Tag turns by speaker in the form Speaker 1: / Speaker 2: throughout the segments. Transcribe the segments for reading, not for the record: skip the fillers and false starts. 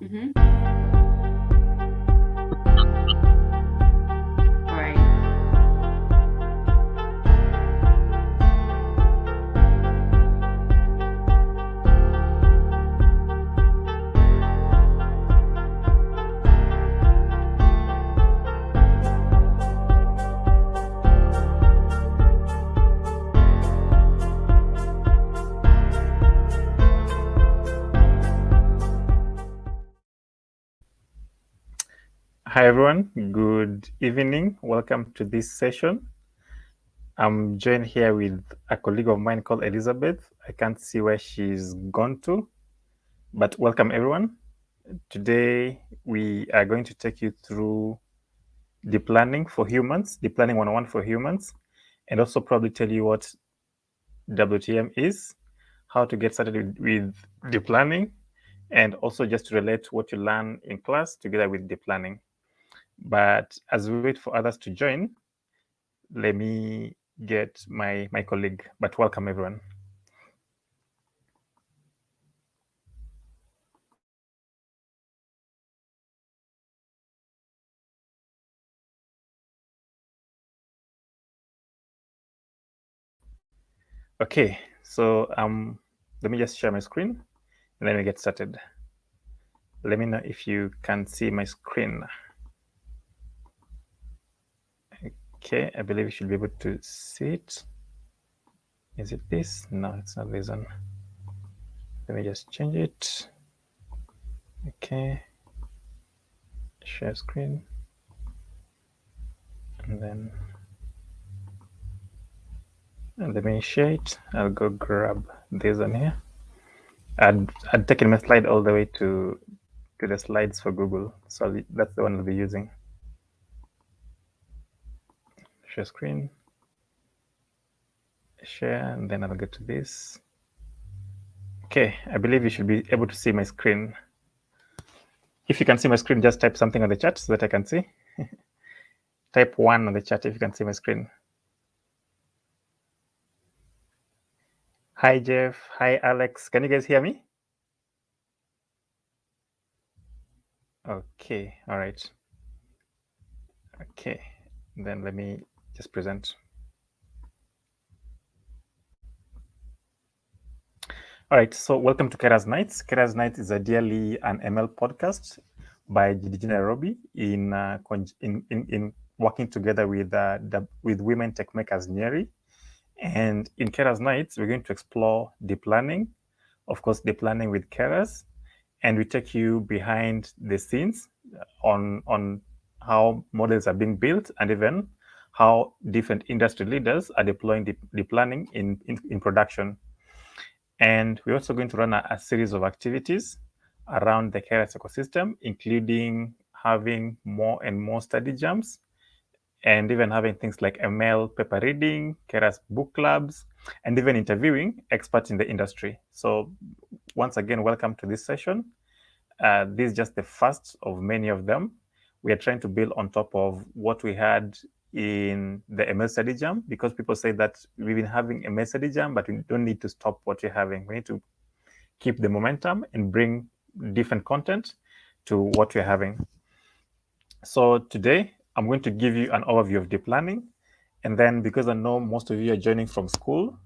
Speaker 1: Mm-hmm. All right.
Speaker 2: Hi everyone, good evening. Welcome to this session. I'm joined here with a colleague of mine called Elizabeth. I can't see where she's gone to, but welcome everyone. Today we are going to take you through deep learning for humans, deep learning 101 for humans, and also probably tell you what WTM is, how to get started with deep learning, and also just to relate what you learn in class together with deep learning. But as we wait for others to join, let me get my colleague, but welcome everyone. Okay, so let me just share my screen and then we get started. Let me know if you can see my screen. Okay, I believe you should be able to see it. Is it this? No, it's not this one. Let me just change it. Okay, share screen, and then let me share it. I'll go grab this one here. I'd taken my slide all the way to the slides for Google, so that's the one I'll be using. Share screen, share, and then I'll go to this. Okay, I believe you should be able to see my screen. If you can see my screen, just type something on the chat so that I can see. Type 1 on the chat if you can see my screen. Hi, Jeff. Hi, Alex. Can you guys hear me? Okay, all right. Okay, then let me just present. All right, so welcome to Keras Nights. Keras Nights is ideally an ML podcast by GDG Nairobi in working together with Women Tech Makers Nyeri. And in Keras Nights, we're going to explore deep learning, of course, deep learning with Keras, and we take you behind the scenes on how models are being built and even how different industry leaders are deploying deep learning in production. And we're also going to run a series of activities around the Keras ecosystem, including having more and more study jams, and even having things like ML paper reading, Keras book clubs, and even interviewing experts in the industry. So once again, welcome to this session. This is just the first of many of them. We are trying to build on top of what we had in the ML study jam, because people say that we've been having ML study jam, but we don't need to stop what we're having. We need to keep the momentum and bring different content to what we're having. So today, I'm going to give you an overview of deep learning. And then because I know most of you are joining from school,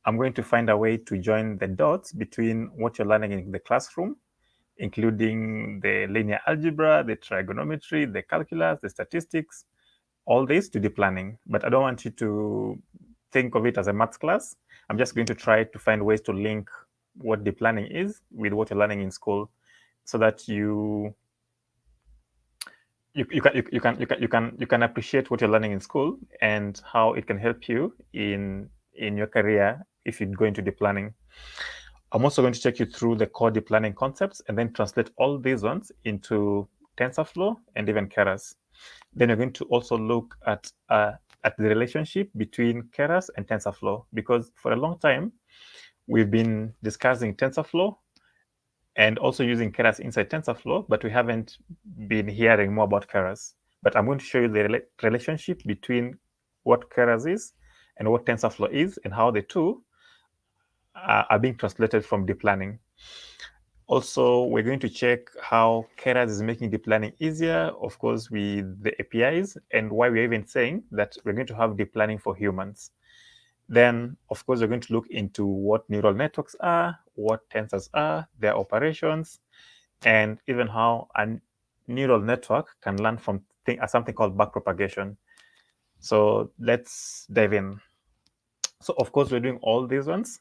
Speaker 2: I'm going to find a way to join the dots between what you're learning in the classroom, including the linear algebra, the trigonometry, the calculus, the statistics, all this to deep learning. But I don't want you to think of it as a maths class. I'm just going to try to find ways to link what deep learning is with what you're learning in school, so that you can appreciate what you're learning in school and how it can help you in your career if you go into deep learning. I'm also going to take you through the core deep learning concepts and then translate all these ones into TensorFlow and even Keras. Then we're going to also look at the relationship between Keras and TensorFlow, because for a long time we've been discussing TensorFlow and also using Keras inside TensorFlow, but we haven't been hearing more about Keras. But I'm going to show you the relationship between what Keras is and what TensorFlow is, and how the two are being translated from deep learning. Also, we're going to check how Keras is making deep learning easier, of course, with the APIs, and why we're even saying that we're going to have deep learning for humans. Then, of course, we're going to look into what neural networks are, what tensors are, their operations, and even how a neural network can learn from something called backpropagation. So let's dive in. So, of course, we're doing all these ones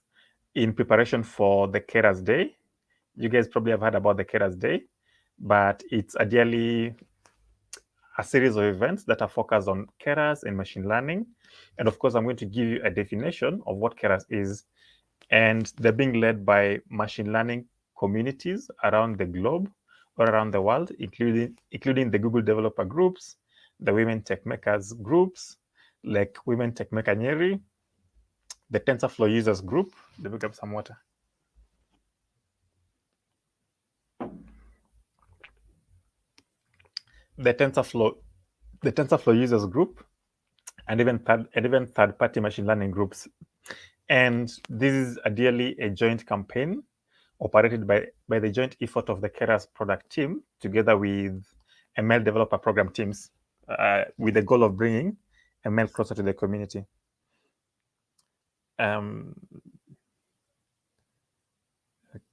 Speaker 2: in preparation for the Keras Day. You guys probably have heard about the Keras Day, but it's a series of events that are focused on Keras and machine learning. And of course, I'm going to give you a definition of what Keras is. And they're being led by machine learning communities around the globe or around the world, including the Google developer groups, the Women Tech Makers groups, like Women Tech Maker Nyeri, the TensorFlow users group. Let me grab some water. The TensorFlow users group, and even third-party machine learning groups. And this is ideally a joint campaign operated by the joint effort of the Keras product team together with ML developer program teams, with the goal of bringing ML closer to the community.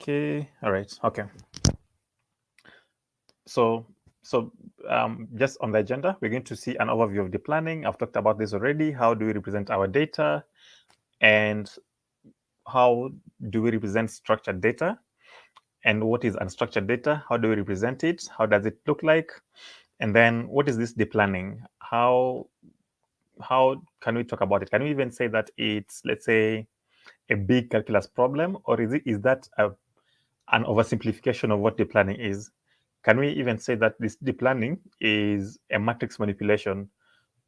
Speaker 2: Okay, all right, okay. So just on the agenda, we're going to see an overview of deep learning. I've talked about this already. How do we represent our data? And how do we represent structured data? And what is unstructured data? How do we represent it? How does it look like? And then what is this deep learning? How can we talk about it? Can we even say that it's, let's say, a big calculus problem, or is that an oversimplification of what deep learning is? Can we even say that this deep learning is a matrix manipulation,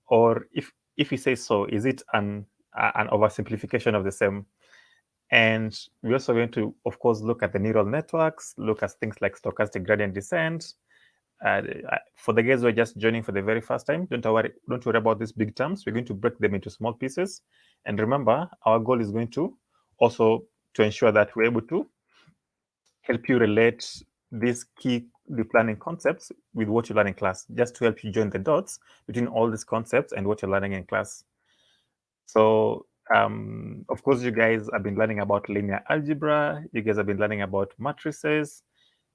Speaker 2: or if we say so, is it an oversimplification of the same? And we're also going to, of course, look at the neural networks, look at things like stochastic gradient descent. For the guys who are just joining for the very first time, don't worry about these big terms. We're going to break them into small pieces. And remember, our goal is going to also to ensure that we're able to help you relate these key deep learning concepts with what you learn in class, just to help you join the dots between all these concepts and what you're learning in class. So, of course, you guys have been learning about linear algebra. You guys have been learning about matrices.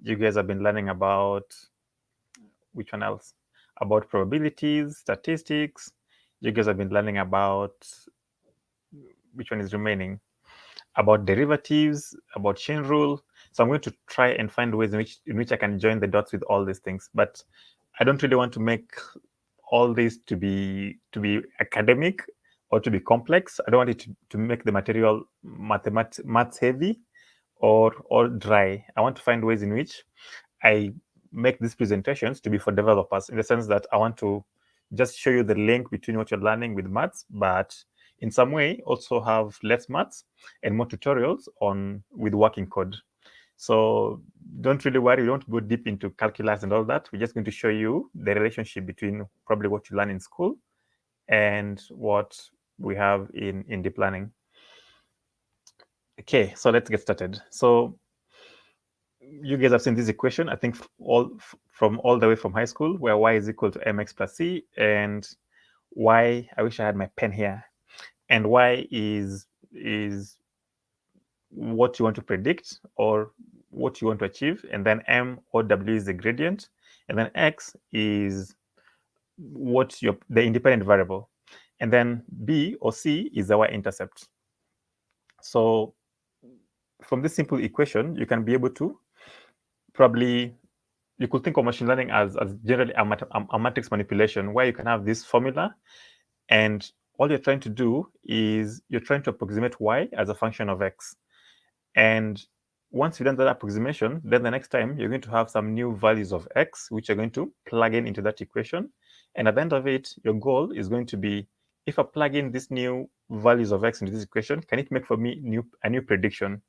Speaker 2: You guys have been learning about, which one else? About probabilities, statistics. You guys have been learning about, which one is remaining? About derivatives, about chain rule. So I'm going to try and find ways in which I can join the dots with all these things. But I don't really want to make all this to be academic or to be complex. I don't want it to make the material maths heavy or dry. I want to find ways in which I make these presentations to be for developers, in the sense that I want to just show you the link between what you're learning with maths, but in some way also have less maths and more tutorials with working code. So don't really worry, we don't go deep into calculus and all that. We're just going to show you the relationship between probably what you learn in school and what we have in deep learning. Okay, so let's get started. So you guys have seen this equation, I think, all the way from high school, where y is equal to mx plus c, and y, I wish I had my pen here, and y is what you want to predict or what you want to achieve, and then m or w is the gradient, and then x is the independent variable, and then b or c is the y-intercept. So from this simple equation, you can be able to you could think of machine learning as generally a matrix manipulation, where you can have this formula, and all you're trying to do is you're trying to approximate y as a function of x. And once you've done that approximation, then the next time you're going to have some new values of x, which you're going to plug in into that equation. And at the end of it, your goal is going to be, if I plug in these new values of x into this equation, can it make for me a new prediction?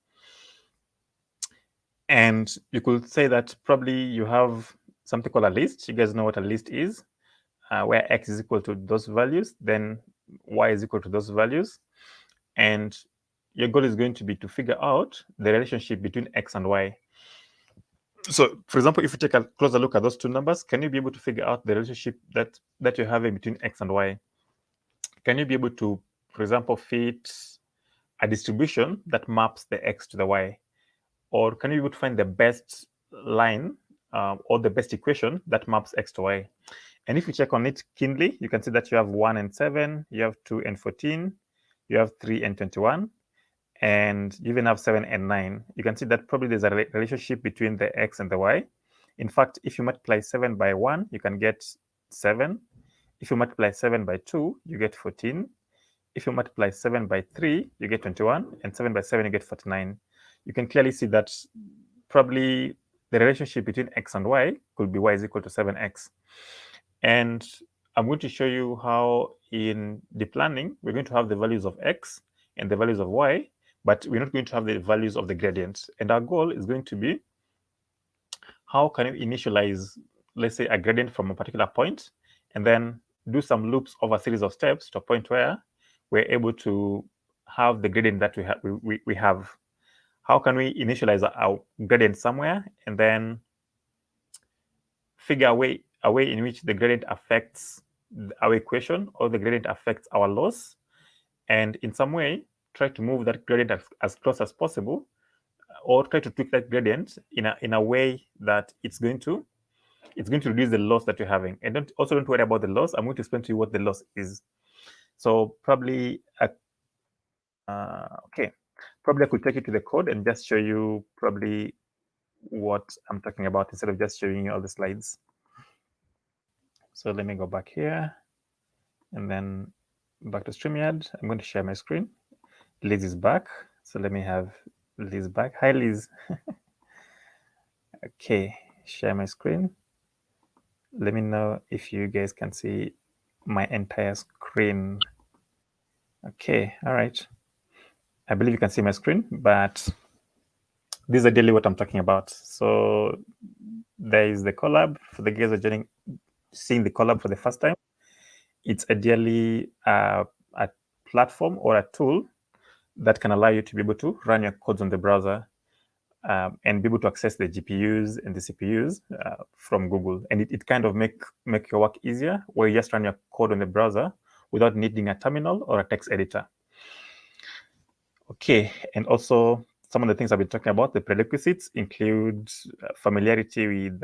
Speaker 2: And you could say that probably you have something called a list. You guys know what a list is, where x is equal to those values, then y is equal to those values. And your goal is going to be to figure out the relationship between x and y. So, for example, if you take a closer look at those two numbers, can you be able to figure out the relationship that you're having between x and y? Can you be able to, for example, fit a distribution that maps the x to the y? Or can you be able to find the best line or the best equation that maps x to y? And if you check on it keenly, you can see that you have 1 and 7, you have 2 and 14, you have 3 and 21, and you even have 7 and 9. You can see that probably there's a relationship between the x and the y. In fact, if you multiply 7 by 1, you can get 7. If you multiply 7 by 2, you get 14. If you multiply 7 by 3, you get 21, and 7 by 7, you get 49. You can clearly see that probably the relationship between x and y could be y is equal to 7x. And I'm going to show you how in deep learning, we're going to have the values of x and the values of y, but we're not going to have the values of the gradient. And our goal is going to be, how can we initialize, let's say, a gradient from a particular point, and then do some loops over a series of steps to a point where we're able to have the gradient that we have. How can we initialize our gradient somewhere and then figure a way in which the gradient affects our equation, or the gradient affects our loss, and in some way try to move that gradient as close as possible, or try to tweak that gradient in a way that it's going to reduce the loss that you're having. And don't worry about the loss. I'm going to explain to you what the loss is. So probably probably I could take you to the code and just show you probably what I'm talking about instead of just showing you all the slides. So let me go back here and then back to StreamYard. I'm going to share my screen. Liz is back. So let me have Liz back. Hi, Liz. Okay, share my screen. Let me know if you guys can see my entire screen. Okay, all right. I believe you can see my screen, but this is ideally what I'm talking about. So there is the collab. For the guys who are seeing the collab for the first time, it's ideally a platform or a tool that can allow you to be able to run your codes on the browser and be able to access the GPUs and the CPUs from Google. And it kind of make your work easier, where you just run your code on the browser without needing a terminal or a text editor. Okay, and also some of the things I've been talking about, the prerequisites, include familiarity with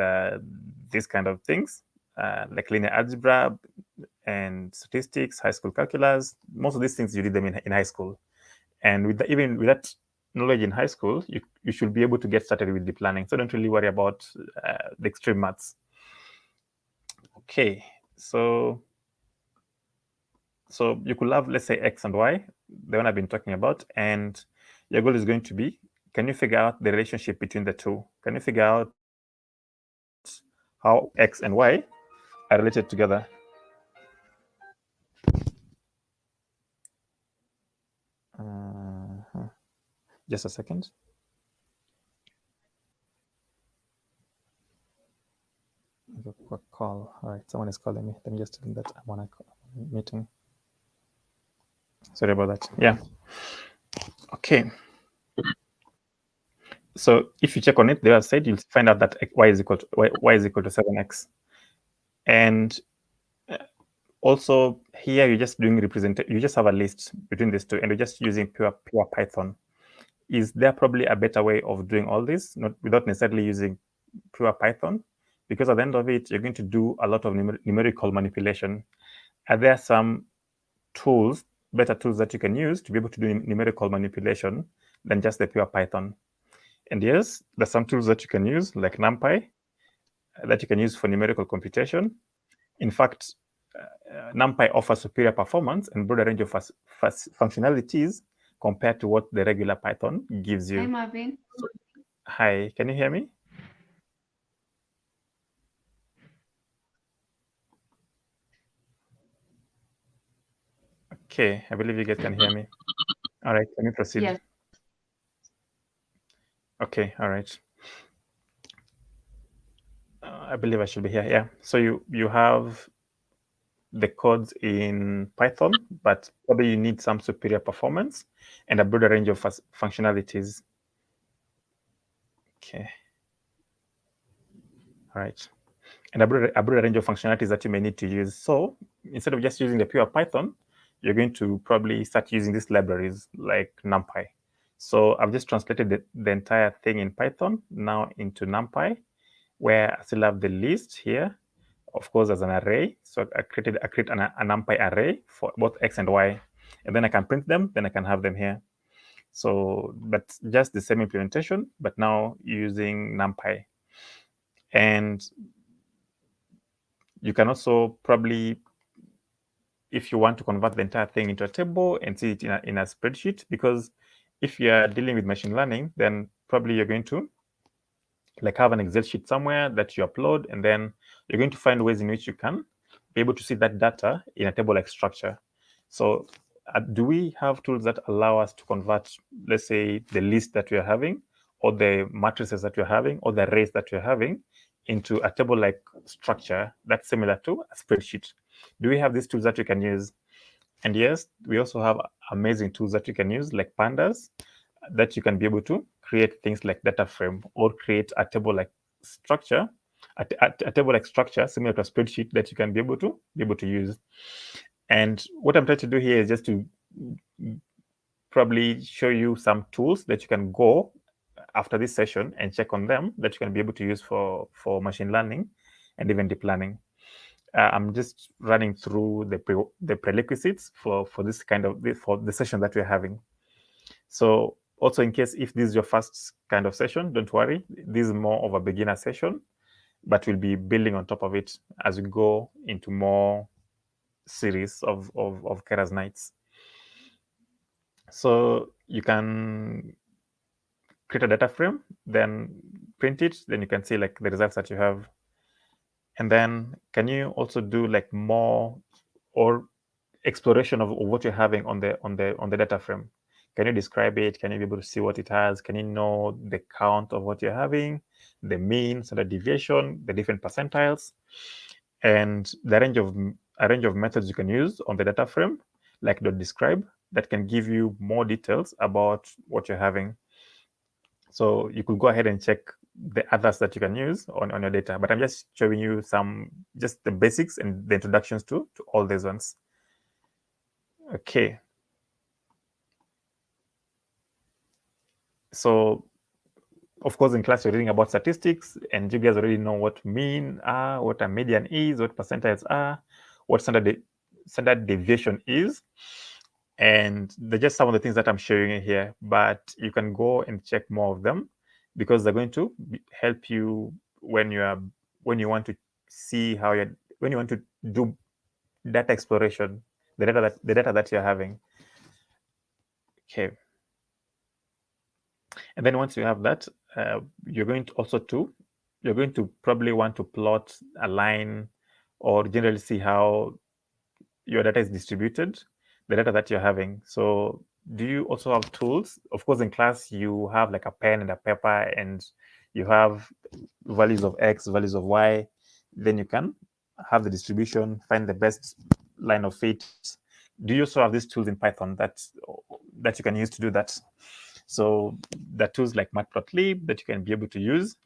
Speaker 2: these kind of things, like linear algebra and statistics, high school calculus. Most of these things you did them in high school. And even with that knowledge in high school, you should be able to get started with deep learning. So don't really worry about the extreme maths. Okay, so you could have, let's say, x and y, the one I've been talking about, and your goal is going to be, can you figure out the relationship between the two? Can you figure out how x and y are related together? Just a second. I have a quick call. All right, someone is calling me. Let me just tell them that I'm on a meeting. Sorry about that. Yeah. Okay. So if you check on it, the other side, you'll find out that y is equal to 7x. And also here you're just doing you just have a list between these two, and you're just using pure Python. Is there probably a better way of doing all this, without necessarily using pure Python? Because at the end of it, you're going to do a lot of numerical manipulation. Are there some tools, better tools that you can use to be able to do numerical manipulation than just the pure Python? And yes, there's some tools that you can use, like NumPy, that you can use for numerical computation. In fact, NumPy offers superior performance and broader range of functionalities compared to what the regular Python gives you.
Speaker 1: Hi, Marvin.
Speaker 2: Hi, can you hear me? Okay, I believe you guys can hear me. All right, can you proceed?
Speaker 1: Yes.
Speaker 2: Okay, all right. I believe I should be here. Yeah. So you have the codes in Python, but probably you need some superior performance and a broader range of functionalities. Okay. All right. And a broader range of functionalities that you may need to use. So instead of just using the pure Python, you're going to probably start using these libraries like NumPy. So I've just translated the entire thing in Python now into NumPy, where I still have the list here, of course, as an array. So I create a NumPy array for both X and Y, and then I can print them, then I can have them here. So, but just the same implementation, but now using NumPy. And you can also probably, if you want to convert the entire thing into a table and see it in a spreadsheet, because if you are dealing with machine learning, then probably you're going to like have an Excel sheet somewhere that you upload, and then you're going to find ways in which you can be able to see that data in a table-like structure. So do we have tools that allow us to convert, let's say, the list that we're having, or the matrices that we're having, or the arrays that we're having into a table-like structure that's similar to a spreadsheet? Do we have these tools that we can use? And yes, we also have amazing tools that you can use, like pandas, that you can be able to create things like data frame or create a table-like structure, a table-like structure similar to a spreadsheet that you can be able to use. And what I'm trying to do here is just to probably show you some tools that you can go after this session and check on them that you can be able to use for machine learning and even deep learning. I'm just running through the prerequisites for this kind of for the session that we're having. So also, in case if this is your first kind of session, don't worry. This is more of a beginner session, but we'll be building on top of it as we go into more series of Keras Nights. So you can create a data frame, then print it, then you can see like the results that you have. And then can you also do like more or exploration of what you're having on the data frame? Can you describe it? Can you be able to see what it has? Can you know the count of what you're having, the mean, standard deviation, the different percentiles, and a range of methods you can use on the data frame, like .describe, that can give you more details about what you're having. So you could go ahead and check the others that you can use on your data, but I'm just showing you just the basics and the introductions to all these ones. Okay. So, of course, in class, you're reading about statistics, and you guys already know what mean are, what a median is, what percentiles are, what standard deviation is. And they're just some of the things that I'm showing you here, but you can go and check more of them because they're going to help you when you want to see when you want to do data exploration, the data that you're having. Okay. And then once you have that, you're going to probably want to plot a line or generally see how your data is distributed, the data that you're having. So do you also have tools? Of course, in class, you have like a pen and a paper, and you have values of X, values of Y. Then you can have the distribution, find the best line of fit. Do you also have these tools in Python that you can use to do that? So the tools like matplotlib that you can be able to use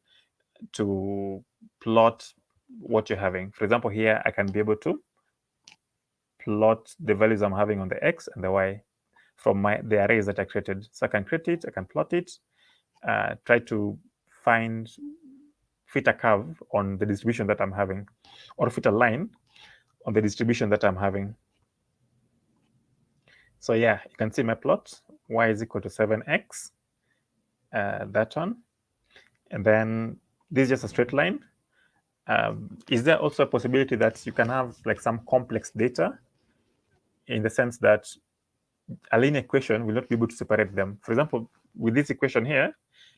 Speaker 2: to plot what you're having. For example, here I can be able to plot the values I'm having on the X and the Y from the arrays that I created. So I can create it, I can plot it, try to fit a curve on the distribution that I'm having, or fit a line on the distribution that I'm having. So yeah, you can see my plot, Y is equal to 7X, that one. And then this is just a straight line. Is there also a possibility that you can have like some complex data in the sense that a linear equation will not be able to separate them? For example, with this equation here,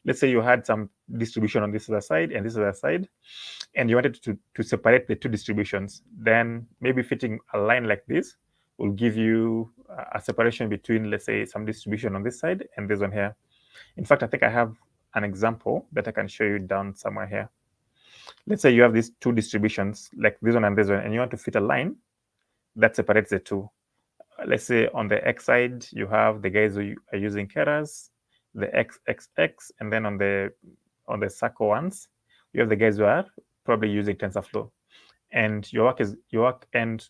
Speaker 2: let's say you had some distribution on this other side and this other side, and you wanted to separate the two distributions. Then maybe fitting a line like this will give you a separation between, let's say, some distribution on this side and this one here. In fact, I think I have an example that I can show you down somewhere here. Let's say you have these two distributions, like this one and this one, and you want to fit a line that separates the two. Let's say on the X side, you have the guys who are using Keras, the XXX, and then on the circle ones, you have the guys who are probably using TensorFlow, and your work and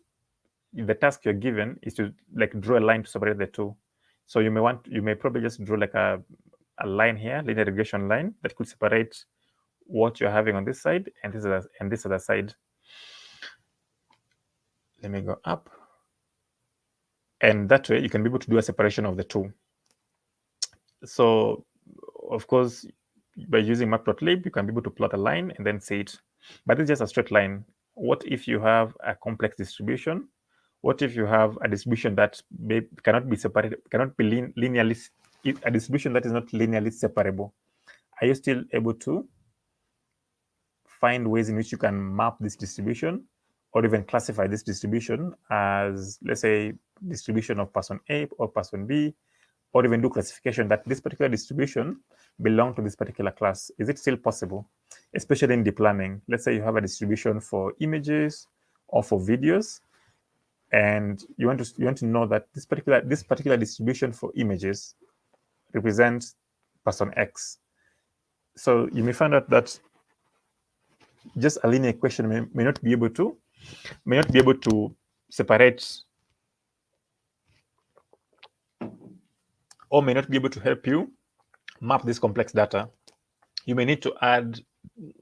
Speaker 2: the task you're given is to like draw a line to separate the two. So you may probably just draw like a line here, linear regression line that could separate what you're having on this side and this other side. Let me go up. And that way you can be able to do a separation of the two. So of course, by using matplotlib, you can be able to plot a line and then see it. But it's just a straight line. What if you have a complex distribution? What if you have a distribution that cannot be separated, cannot be linearly, a distribution that is not linearly separable? Are you still able to find ways in which you can map this distribution or even classify this distribution as, let's say, distribution of person A or person B, or even do classification that this particular distribution belongs to this particular class? Is it still possible, especially in deep learning? Let's say you have a distribution for images or for videos, and you want to know that this particular distribution for images represents person X. So you may find out that just a linear equation may not be able to separate, or may not be able to help you map this complex data. You may need to add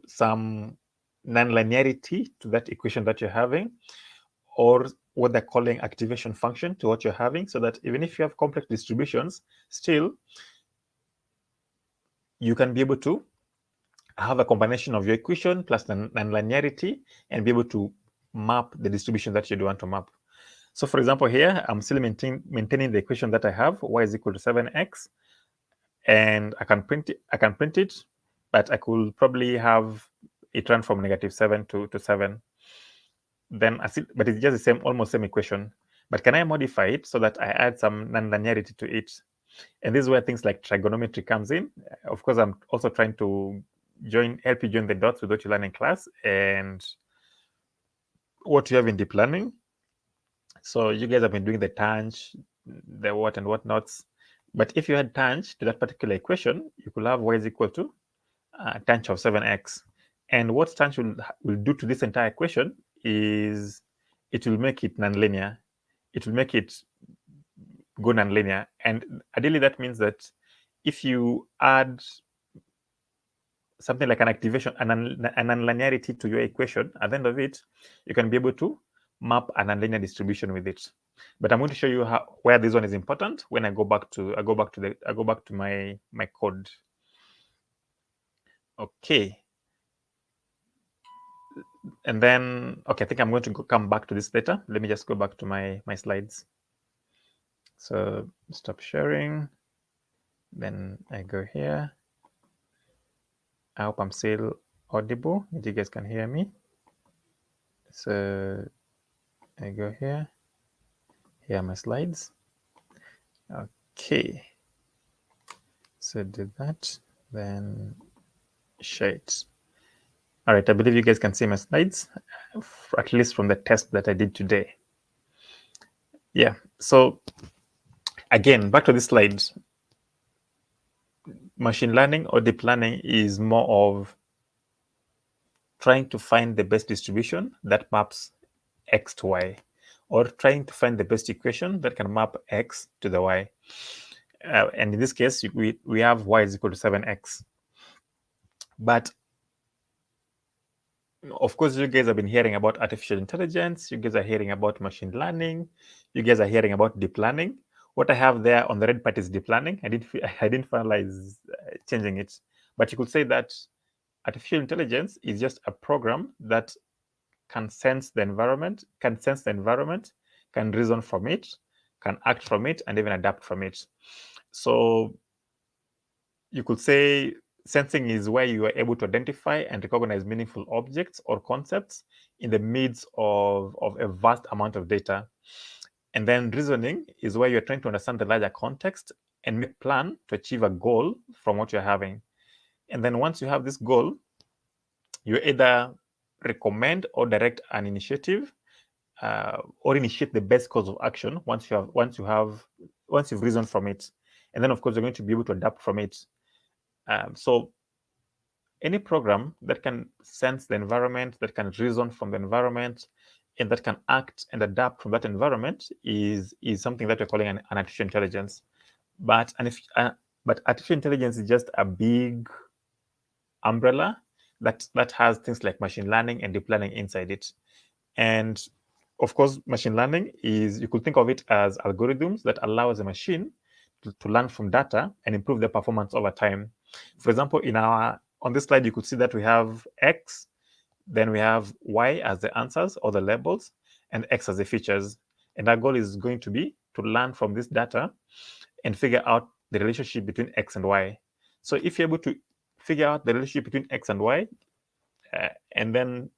Speaker 2: some nonlinearity to that equation that you're having, or what they're calling activation function to what you're having, so that even if you have complex distributions, still you can be able to have a combination of your equation plus nonlinearity and be able to map the distribution that you want to map. So for example, here, I'm still maintaining the equation that I have, y is equal to 7x, and I can print it, but I could probably have it run from -7 to 7. Then but it's just the same, almost same equation. But can I modify it so that I add some nonlinearity to it? And this is where things like trigonometry comes in. Of course, I'm also trying to help you join the dots with what you learn in class and what you have in deep learning. So you guys have been doing the tang, the what and whatnots. But if you had tang to that particular equation, you could have y is equal to tang of 7x. And what tang will do to this entire equation is it will make it nonlinear. It will make it go nonlinear. And ideally, that means that if you add something like an activation, an nonlinearity to your equation, at the end of it, you can be able to map a nonlinear distribution with it. But I'm going to show you where this one is important when I go back to my code. Okay. And then, okay, I think I'm going to come back to this later. Let me just go back to my slides. So stop sharing. Then I go here. I hope I'm still audible, if you guys can hear me. So I go here. Here are my slides. Okay. So do that, then share it. All right, I believe you guys can see my slides, at least from the test that I did today. Yeah, so again, back to this slide. Machine learning or deep learning is more of trying to find the best distribution that maps x to y, or trying to find the best equation that can map x to the y. And in this case, we have y is equal to 7x. But of course, you guys have been hearing about artificial intelligence. You guys are hearing about machine learning. You guys are hearing about deep learning. What I have there on the red part is deep learning. I didn't finalize changing it. But you could say that artificial intelligence is just a program that can sense the environment, can reason from it, can act from it, and even adapt from it. So you could say sensing is where you are able to identify and recognize meaningful objects or concepts in the midst of a vast amount of data. And then reasoning is where you're trying to understand the larger context and make a plan to achieve a goal from what you're having. And then once you have this goal, you either recommend or direct an initiative or initiate the best course of action once you've reasoned from it. And then of course you're going to be able to adapt from it. So any program that can sense the environment, that can reason from the environment, and that can act and adapt from that environment is something that we're calling an artificial intelligence. But artificial intelligence is just a big umbrella that has things like machine learning and deep learning inside it. And of course, machine learning is, you could think of it as algorithms that allows a machine to learn from data and improve their performance over time. For example, on this slide, you could see that we have X, then we have Y as the answers or the labels, and X as the features. And our goal is going to be to learn from this data and figure out the relationship between X and Y. So if you're able to figure out the relationship between X and Y, and then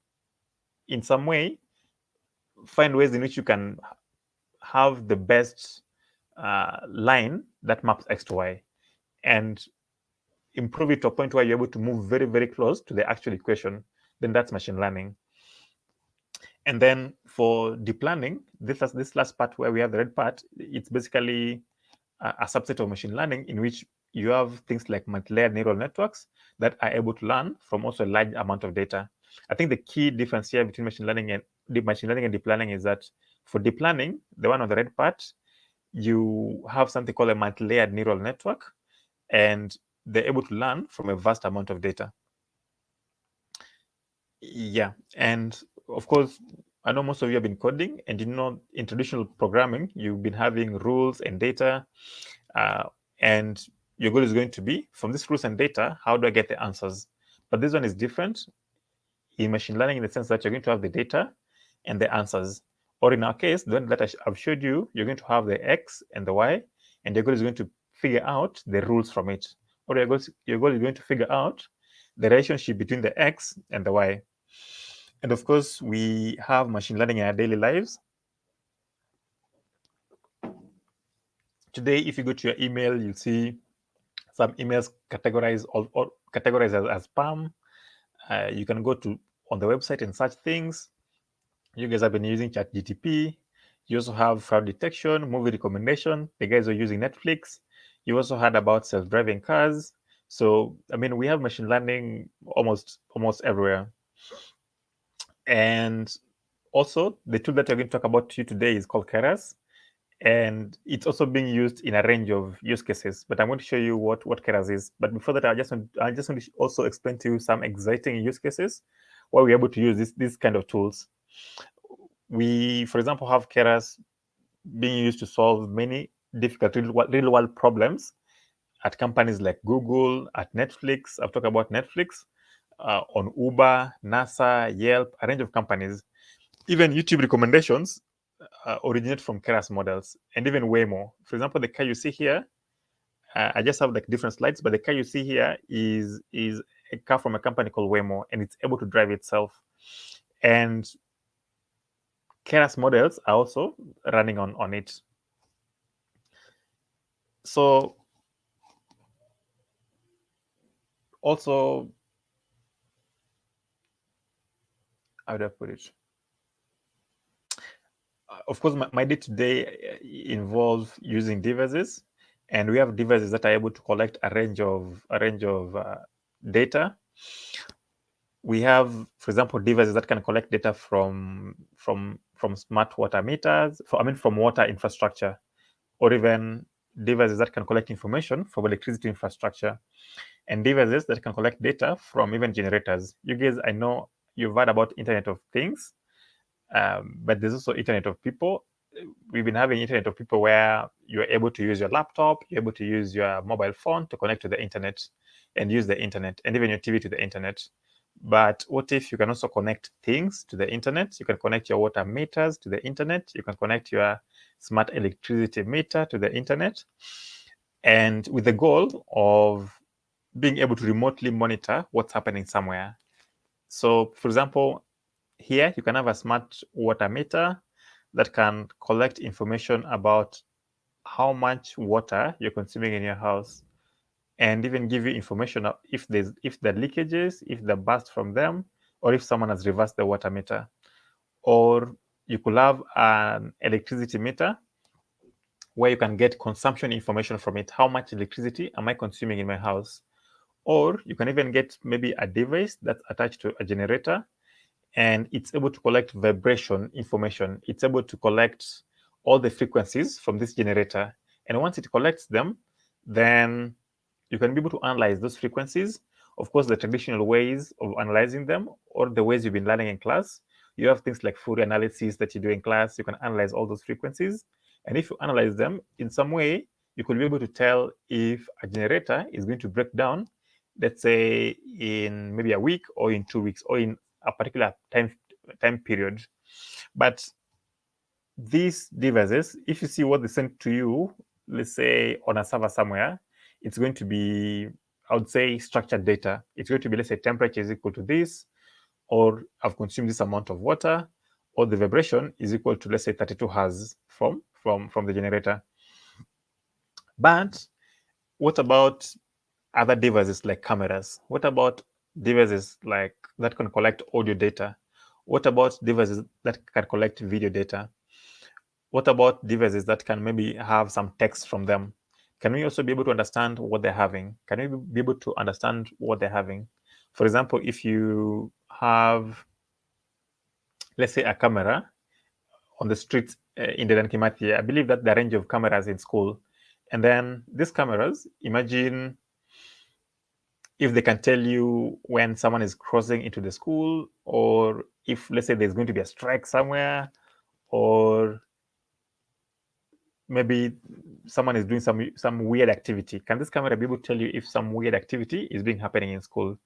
Speaker 2: in some way find ways in which you can have the best line that maps X to Y, and improve it to a point where you're able to move very, very close to the actual equation, then that's machine learning. And then for deep learning, this last part where we have the red part, it's basically a subset of machine learning in which you have things like multi-layered neural networks that are able to learn from also a large amount of data. I think the key difference here between machine learning and deep learning is that for deep learning, the one on the red part, you have something called a multi-layered neural network, and they're able to learn from a vast amount of data. Yeah, and of course, I know most of you have been coding, and in traditional programming, you've been having rules and data, and your goal is going to be, from these rules and data, how do I get the answers? But this one is different in machine learning in the sense that you're going to have the data and the answers. Or in our case, the one that I've showed you, you're going to have the X and the Y, and your goal is going to figure out the rules from it. Or your goal is going to figure out the relationship between the X and the Y. And of course, we have machine learning in our daily lives. Today, if you go to your email, you'll see some emails categorized or categorized as spam. You can go on the website and search things. You guys have been using ChatGTP. You also have fraud detection, movie recommendation. The guys are using Netflix. You also heard about self-driving cars. So, I mean, we have machine learning almost everywhere. And also, the tool that we're going to talk about to you today is called Keras. And it's also being used in a range of use cases. But I'm going to show you what Keras is. But before that, I just want to also explain to you some exciting use cases where we're able to use these kind of tools. We, for example, have Keras being used to solve many difficult real-world problems at companies like Google, at Netflix. I've talked about Netflix, on Uber, NASA, Yelp, a range of companies. Even YouTube recommendations originate from Keras models, and even Waymo. For example, the car you see here, I just have like different slides, but the car you see here is a car from a company called Waymo, and it's able to drive itself. And Keras models are also running on it. So also, how do I put it? Of course, my day-to-day involves using devices, and we have devices that are able to collect a range of data. We have, for example, devices that can collect data from smart water meters, from water infrastructure, or even devices that can collect information from electricity infrastructure, and devices that can collect data from even generators. You guys, I know you've heard about Internet of Things, but there's also Internet of People. We've been having Internet of People where you're able to use your laptop, you're able to use your mobile phone to connect to the internet and use the internet, and even your TV to the internet. But what if you can also connect things to the internet? You can connect your water meters to the internet. You can connect your smart electricity meter to the internet. And with the goal of being able to remotely monitor what's happening somewhere. So, for example, here you can have a smart water meter that can collect information about how much water you're consuming in your house, and even give you information if there are leakages, if they burst from them, or if someone has reversed the water meter. Or you could have an electricity meter where you can get consumption information from it. How much electricity am I consuming in my house? Or you can even get maybe a device that's attached to a generator, and it's able to collect vibration information. It's able to collect all the frequencies from this generator. And once it collects them, then you can be able to analyze those frequencies. Of course, the traditional ways of analyzing them, or the ways you've been learning in class, you have things like Fourier analysis that you do in class. You can analyze all those frequencies. And if you analyze them in some way, you could be able to tell if a generator is going to break down, let's say in maybe a week or in 2 weeks or in a particular time period. But these devices, if you see what they send to you, let's say on a server somewhere, it's going to be, I would say, structured data. It's going to be, let's say, temperature is equal to this, or I've consumed this amount of water, or the vibration is equal to, let's say, 32 hertz from the generator. But what about other devices like cameras? What about devices like that can collect audio data? What about devices that can collect video data? What about devices that can maybe have some text from them? Can we also be able to understand what they're having? Can we be able to understand what they're having? For example, if you have, let's say, a camera on the streets in the Kimathi, I believe that the range of cameras in school. And then these cameras, imagine if they can tell you when someone is crossing into the school, or if, let's say, there's going to be a strike somewhere, or maybe someone is doing some weird activity. Can this camera be able to tell you if some weird activity is being happening in school?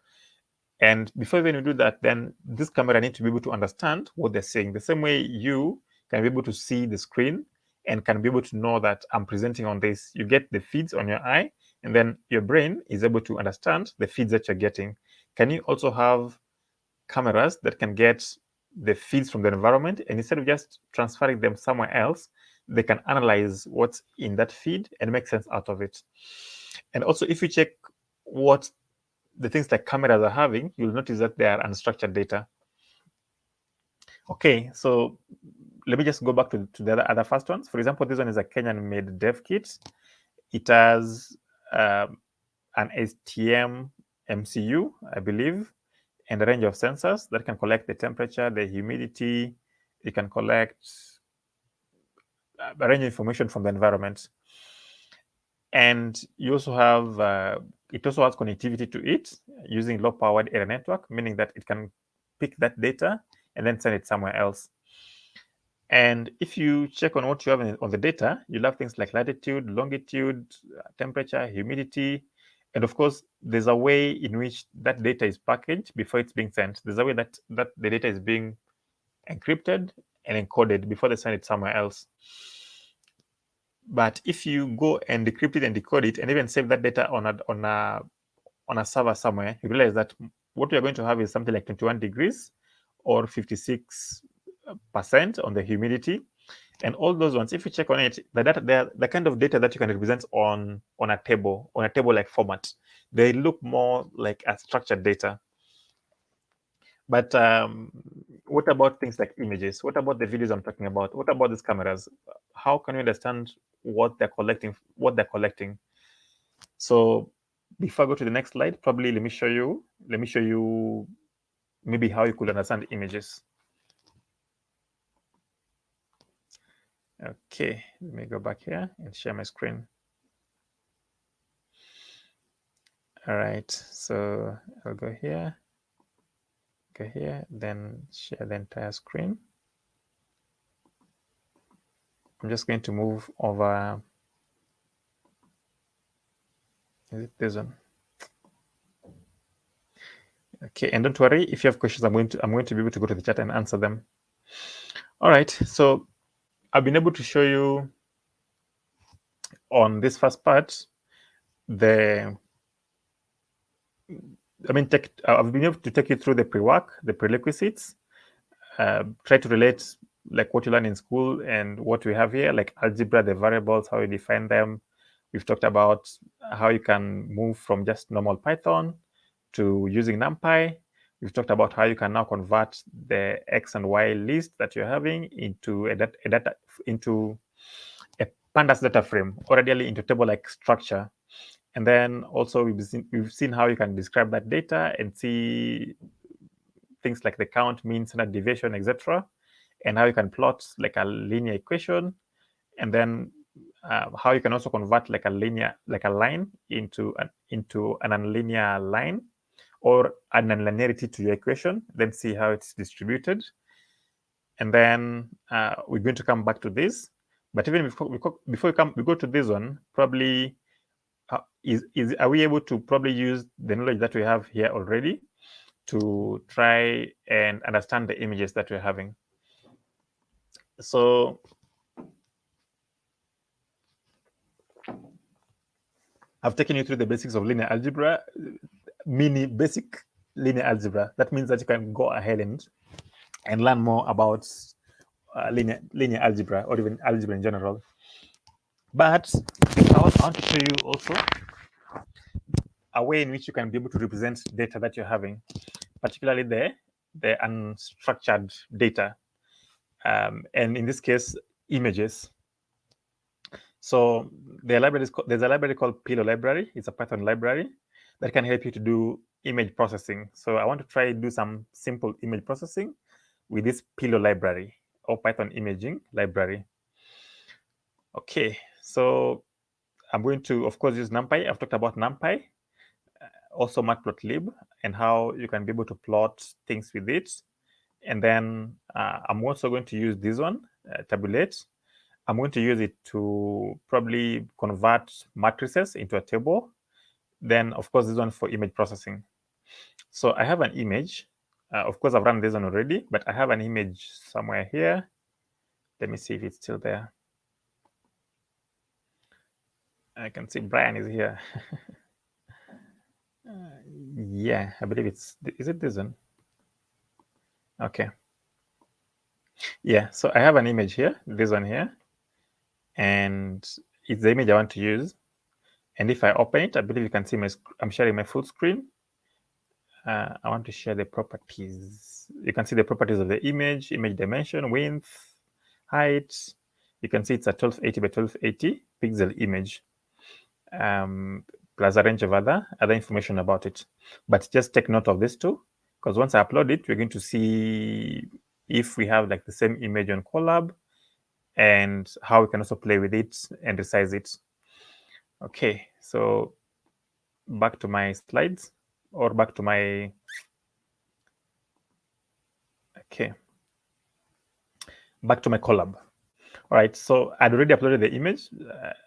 Speaker 2: And before even you do that, then this camera needs to be able to understand what they're saying. The same way you can be able to see the screen and can be able to know that I'm presenting on this. You get the feeds on your eye, and then your brain is able to understand the feeds that you're getting. Can you also have cameras that can get the feeds from the environment, and instead of just transferring them somewhere else, they can analyze what's in that feed and make sense out of it? And also, if you check what the things like cameras are having, you'll notice that they are unstructured data. Okay, so let me just go back to the other first ones. For example, this one is a Kenyan-made dev kit. It has an STM MCU, I believe, and a range of sensors that can collect the temperature, the humidity. It can collect a range of information from the environment. And you also have, it also has connectivity to it using low-powered area network, meaning that it can pick that data and then send it somewhere else. And if you check on what you have on the data, you'll have things like latitude, longitude, temperature, humidity. And of course, there's a way in which that data is packaged before it's being sent. There's a way that the data is being encrypted and encoded before they send it somewhere else. But if you go and decrypt it and decode it and even save that data on a server somewhere, you realize that what you're going to have is something like 21 degrees or 56% on the humidity. And all those ones, if you check on it, the data, they're the kind of data that you can represent on a table-like format. They look more like a structured data. But what about things like images? What about the videos I'm talking about? What about these cameras? How can you understand what they're collecting? So before I go to the next slide, probably let me show you maybe how you could understand images. Okay, let me go back here and share my screen. All right, so I'll go here, then share the entire screen. I'm just going to move over. Is it this one? Okay, and don't worry, if you have questions, I'm going to be able to go to the chat and answer them. All right, so I've been able to show you on this first part I've been able to take you through the pre-work, the prerequisites, try to relate like what you learn in school and what we have here, like algebra, the variables, how you define them. We've talked about how you can move from just normal Python to using NumPy. We've talked about how you can now convert the X and Y list that you're having into a pandas data frame, or ideally into table-like structure. And then also we've seen how you can describe that data and see things like the count, mean, standard deviation, etc., and how you can plot like a linear equation, and then how you can also convert like a line into an nonlinear line, or add nonlinearity to your equation, then see how it's distributed. And then we're going to come back to this. But even before we go to this one, probably are we able to probably use the knowledge that we have here already to try and understand the images that we're having? So I've taken you through the basics of linear algebra, basic linear algebra. That means that you can go ahead and learn more about linear algebra, or even algebra in general. But I want to show you also a way in which you can be able to represent data that you're having, particularly the unstructured data, and in this case, images. So there's a library called Pillow Library. It's a Python library that can help you to do image processing. So I want to try do some simple image processing with this Pillow library, or Python imaging library. Okay, so I'm going to, of course, use NumPy. I've talked about NumPy, also Matplotlib, and how you can be able to plot things with it. And then I'm also going to use this one, Tabulate. I'm going to use it to probably convert matrices into a table. Then, of course, this one for image processing. So I have an image. Of course, I've run this one already, but I have an image somewhere here. Let me see if it's still there. I can see Brian is here. Yeah, I believe is it this one? Okay. Yeah, so I have an image here, this one here, and it's the image I want to use. And if I open it, I believe you can see I'm sharing my full screen. I want to share the properties. You can see the properties of the image dimension, width, height. You can see it's a 1280 by 1280 pixel image, plus a range of other information about it. But just take note of this too, because once I upload it, we're going to see if we have like the same image on Colab, and how we can also play with it and resize it. Okay, so back to my slides, or back to my, okay, back to my Colab. All right, so I'd already uploaded the image.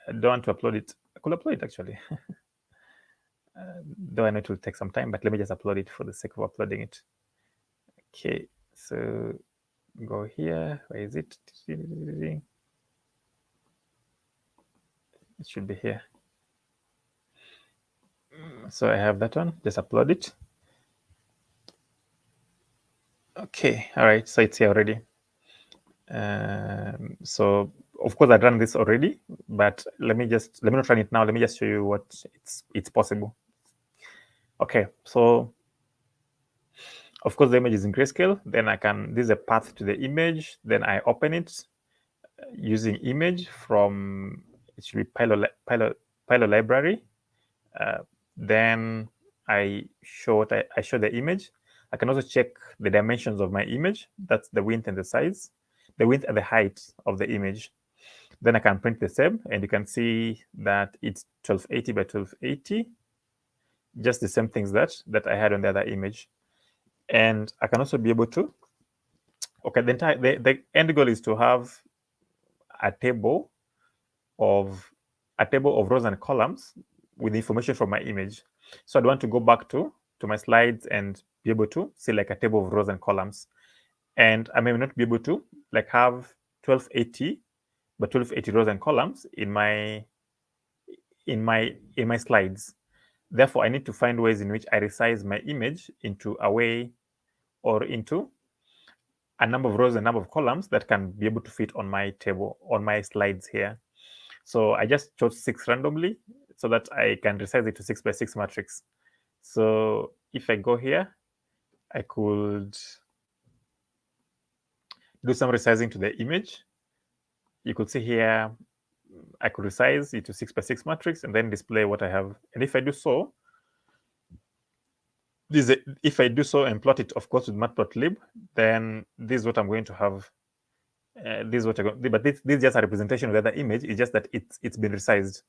Speaker 2: I don't want to upload it. I could upload it actually. Though I know it will take some time, but let me just upload it for the sake of uploading it. Okay, so go here. Where is it? It should be here. So I have that one. Just upload it. Okay, all right, so it's here already. So of course I'd run this already, but let me not run it now. Let me just show you what it's possible. Okay, so of course the image is in grayscale. Then this is a path to the image. Then I open it using image from, it should be Pillow library. Then I show the image. I can also check the dimensions of my image. That's the width and the size, the width and the height of the image. Then I can print the same, and you can see that it's 1280 by 1280, just the same things that I had on the other image. And I can also be able to, okay, the end goal is to have a table of rows and columns with information from my image. So I'd want to go back to my slides and be able to see like a table of rows and columns. And I may not be able to like have 1280 by 1280 rows and columns in my slides. Therefore, I need to find ways in which I resize my image into a way, or into a number of rows and number of columns that can be able to fit on my table, on my slides here. So I just chose 6 randomly so that I can resize it to 6 by 6 matrix. So if I go here, I could do some resizing to the image. You could see here I could resize it to 6 by 6 matrix and then display what I have. And if I do so, if I do so and plot it, of course, with matplotlib, then this is what I'm going to have. This is what I'm going. But this is just a representation of the other image. It's just that it's been resized.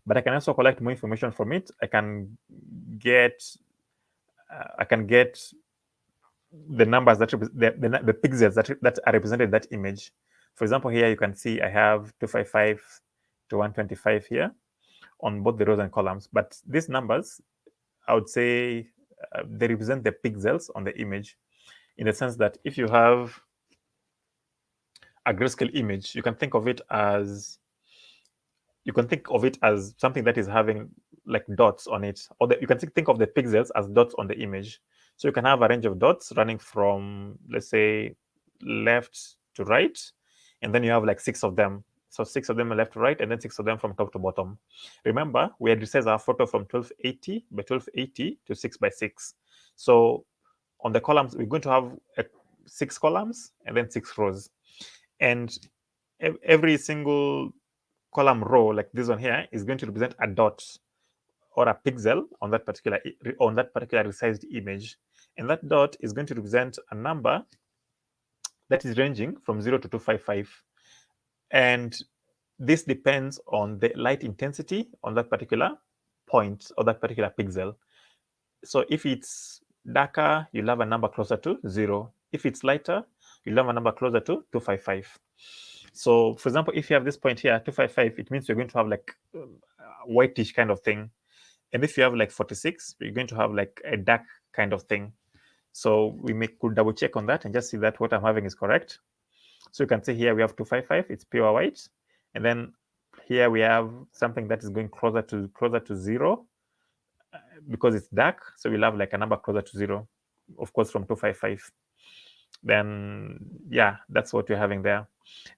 Speaker 2: But I can also collect more information from it. I can get the numbers that the pixels that are represented in that image. For example, here you can see I have 255 to 125 here on both the rows and columns. But these numbers, I would say, they represent the pixels on the image, in the sense that if you have a grayscale image, you can think of it as something that is having like dots on it, or you can think of the pixels as dots on the image. So you can have a range of dots running from, let's say, left to right, and then you have like 6 of them. So 6 of them are left to right, and then 6 of them from top to bottom. Remember, we had resized our photo from 1280 by 1280 to 6 by 6. So on the columns, we're going to have 6 columns and then 6 rows. And every single column row, like this one here, is going to represent a dot or a pixel on that particular resized image. And that dot is going to represent a number that is ranging from 0 to 255. And this depends on the light intensity on that particular point or that particular pixel. So if it's darker, you'll have a number closer to 0. If it's lighter, you'll have a number closer to 255. So, for example, if you have this point here, 255, it means you're going to have like a whitish kind of thing. And if you have like 46, you're going to have like a dark kind of thing. So could double check on that and just see that what I'm having is correct. So you can see here we have 255, it's pure white. And then here we have something that is going closer to 0 because it's dark. So we'll have like a number closer to 0, of course, from 255. Then, yeah, that's what you're having there.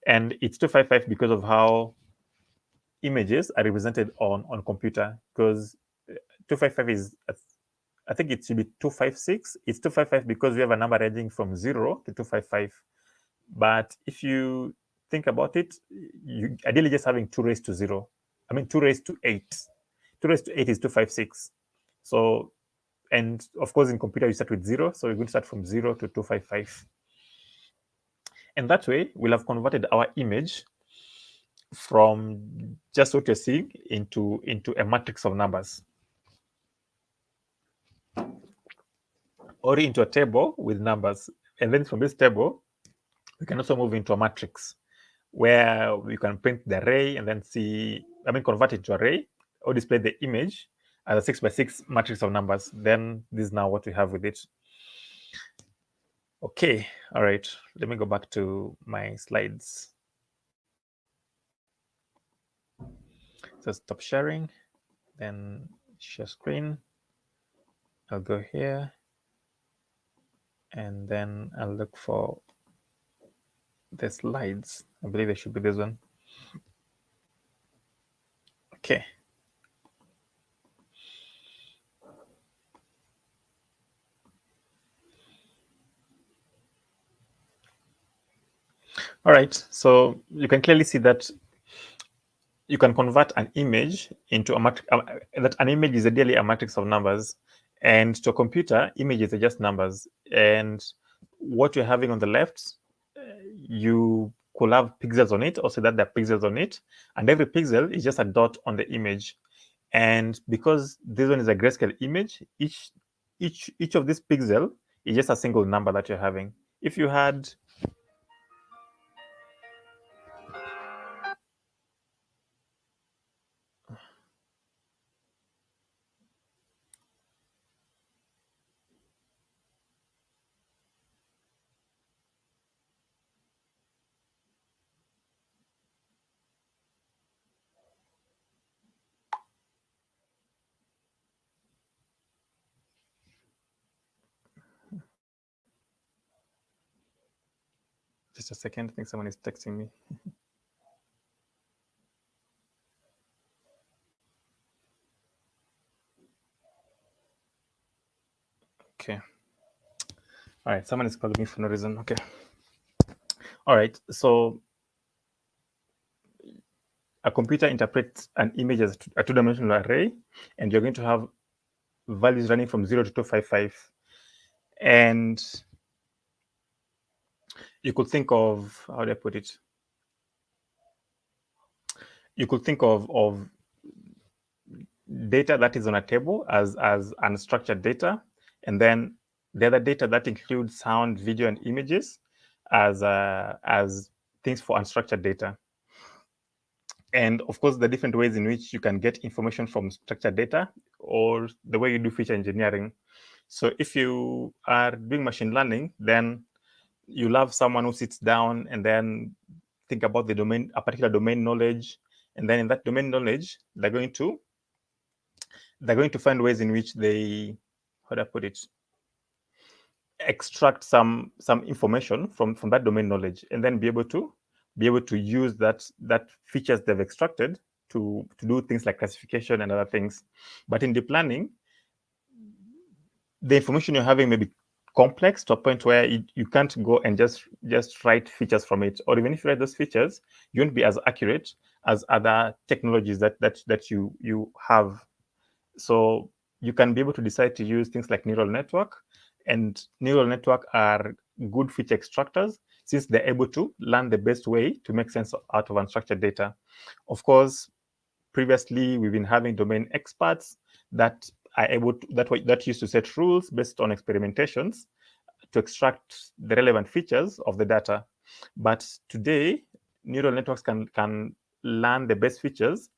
Speaker 2: And it's 255 because of how images are represented on computer, because 255 is, I think it should be 256. It's 255 because we have a number ranging from 0 to 255. But if you think about it, you ideally just having 2 raised to 0. I mean, 2 raised to 8. 2 raised to 8 is 256. So, and of course, in computer, you start with 0. So we're going to start from 0 to 255. And that way, we'll have converted our image from just what you're seeing into a matrix of numbers, or into a table with numbers. And then from this table, we can also move into a matrix where we can print the array and then convert it to array or display the image as a 6 by 6 matrix of numbers. Then this is now what we have with it. Okay, all right. Let me go back to my slides. So stop sharing, then share screen. I'll go here, and then I'll look for the slides. I believe it should be this one. Okay. All right, so you can clearly see that you can convert an image into a matrix, that an image is ideally a matrix of numbers, and to a computer, images are just numbers. And what you're having on the left, you could have pixels on it, or say that there are pixels on it, and every pixel is just a dot on the image. And because this one is a grayscale image, each of these pixel is just a single number that you're having. If you had just a second, I think someone is texting me. Okay. All right, someone is calling me for no reason. Okay. All right, so a computer interprets an image as a two-dimensional array, and you're going to have values running from 0 to 255. And you could think of, how do I put it? You could think of data that is on a table as unstructured data, and then the other data that includes sound, video, and images as things for unstructured data. And of course, the different ways in which you can get information from structured data, or the way you do feature engineering. So if you are doing machine learning, then you'll have someone who sits down and then think about the domain, a particular domain knowledge, and then in that domain knowledge, they're going to find ways in which they, how do I put it, extract some information from that domain knowledge, and then be able to use that features they've extracted to do things like classification and other things. But in deep learning, the information you're having may be complex to a point where you can't go and just write features from it, or even if you write those features, you won't be as accurate as other technologies that you have. So you can be able to decide to use things like neural network, and neural network are good feature extractors since they're able to learn the best way to make sense out of unstructured data. Of course, previously we've been having domain experts that are able to, that used to set rules based on experimentations to extract the relevant features of the data. But today, neural networks can learn the best features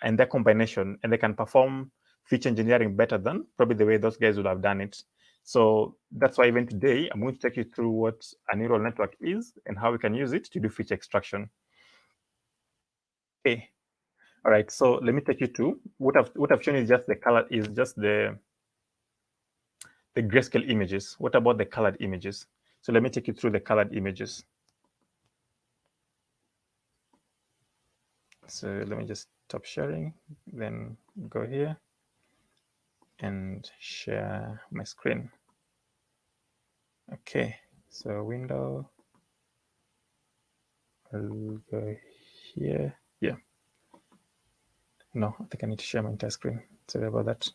Speaker 2: and their combination, and they can perform feature engineering better than probably the way those guys would have done it. So that's why even today, I'm going to take you through what a neural network is and how we can use it to do feature extraction. Okay. All right. So let me take you to what I've shown is just the color, is just the grayscale images. What about the colored images? So let me take you through the colored images. So let me just stop sharing, then go here and share my screen. Okay, so window, I'll go here. Yeah. No, I think I need to share my entire screen. Sorry about that.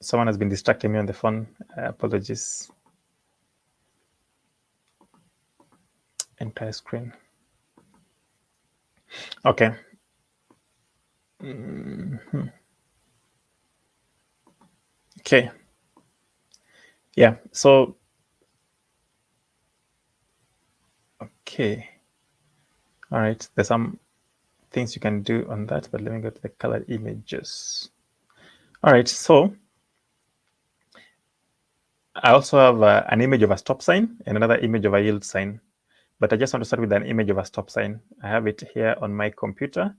Speaker 2: Someone has been distracting me on the phone. Apologies. Entire screen. Okay. Okay. Yeah. So, okay. All right. There's some things you can do on that, but let me go to the colored images. All right. So I also have an image of a stop sign and another image of a yield sign. But I just want to start with an image of a stop sign. I have it here on my computer.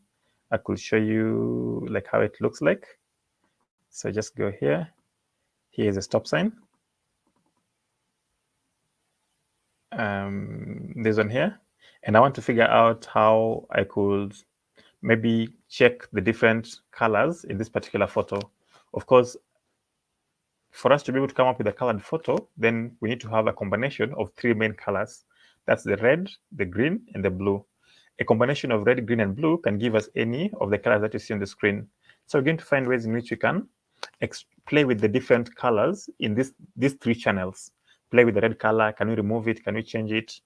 Speaker 2: I could show you like how it looks like. So just go here. Here is a stop sign. This one here. And I want to figure out how I could maybe check the different colors in this particular photo. Of course, for us to be able to come up with a colored photo, then we need to have a combination of three main colors. That's the red, the green, and the blue. A combination of red, green, and blue can give us any of the colors that you see on the screen. So we're going to find ways in which we can play with the different colors in these three channels. Play with the red color. Can we remove it? Can we change it?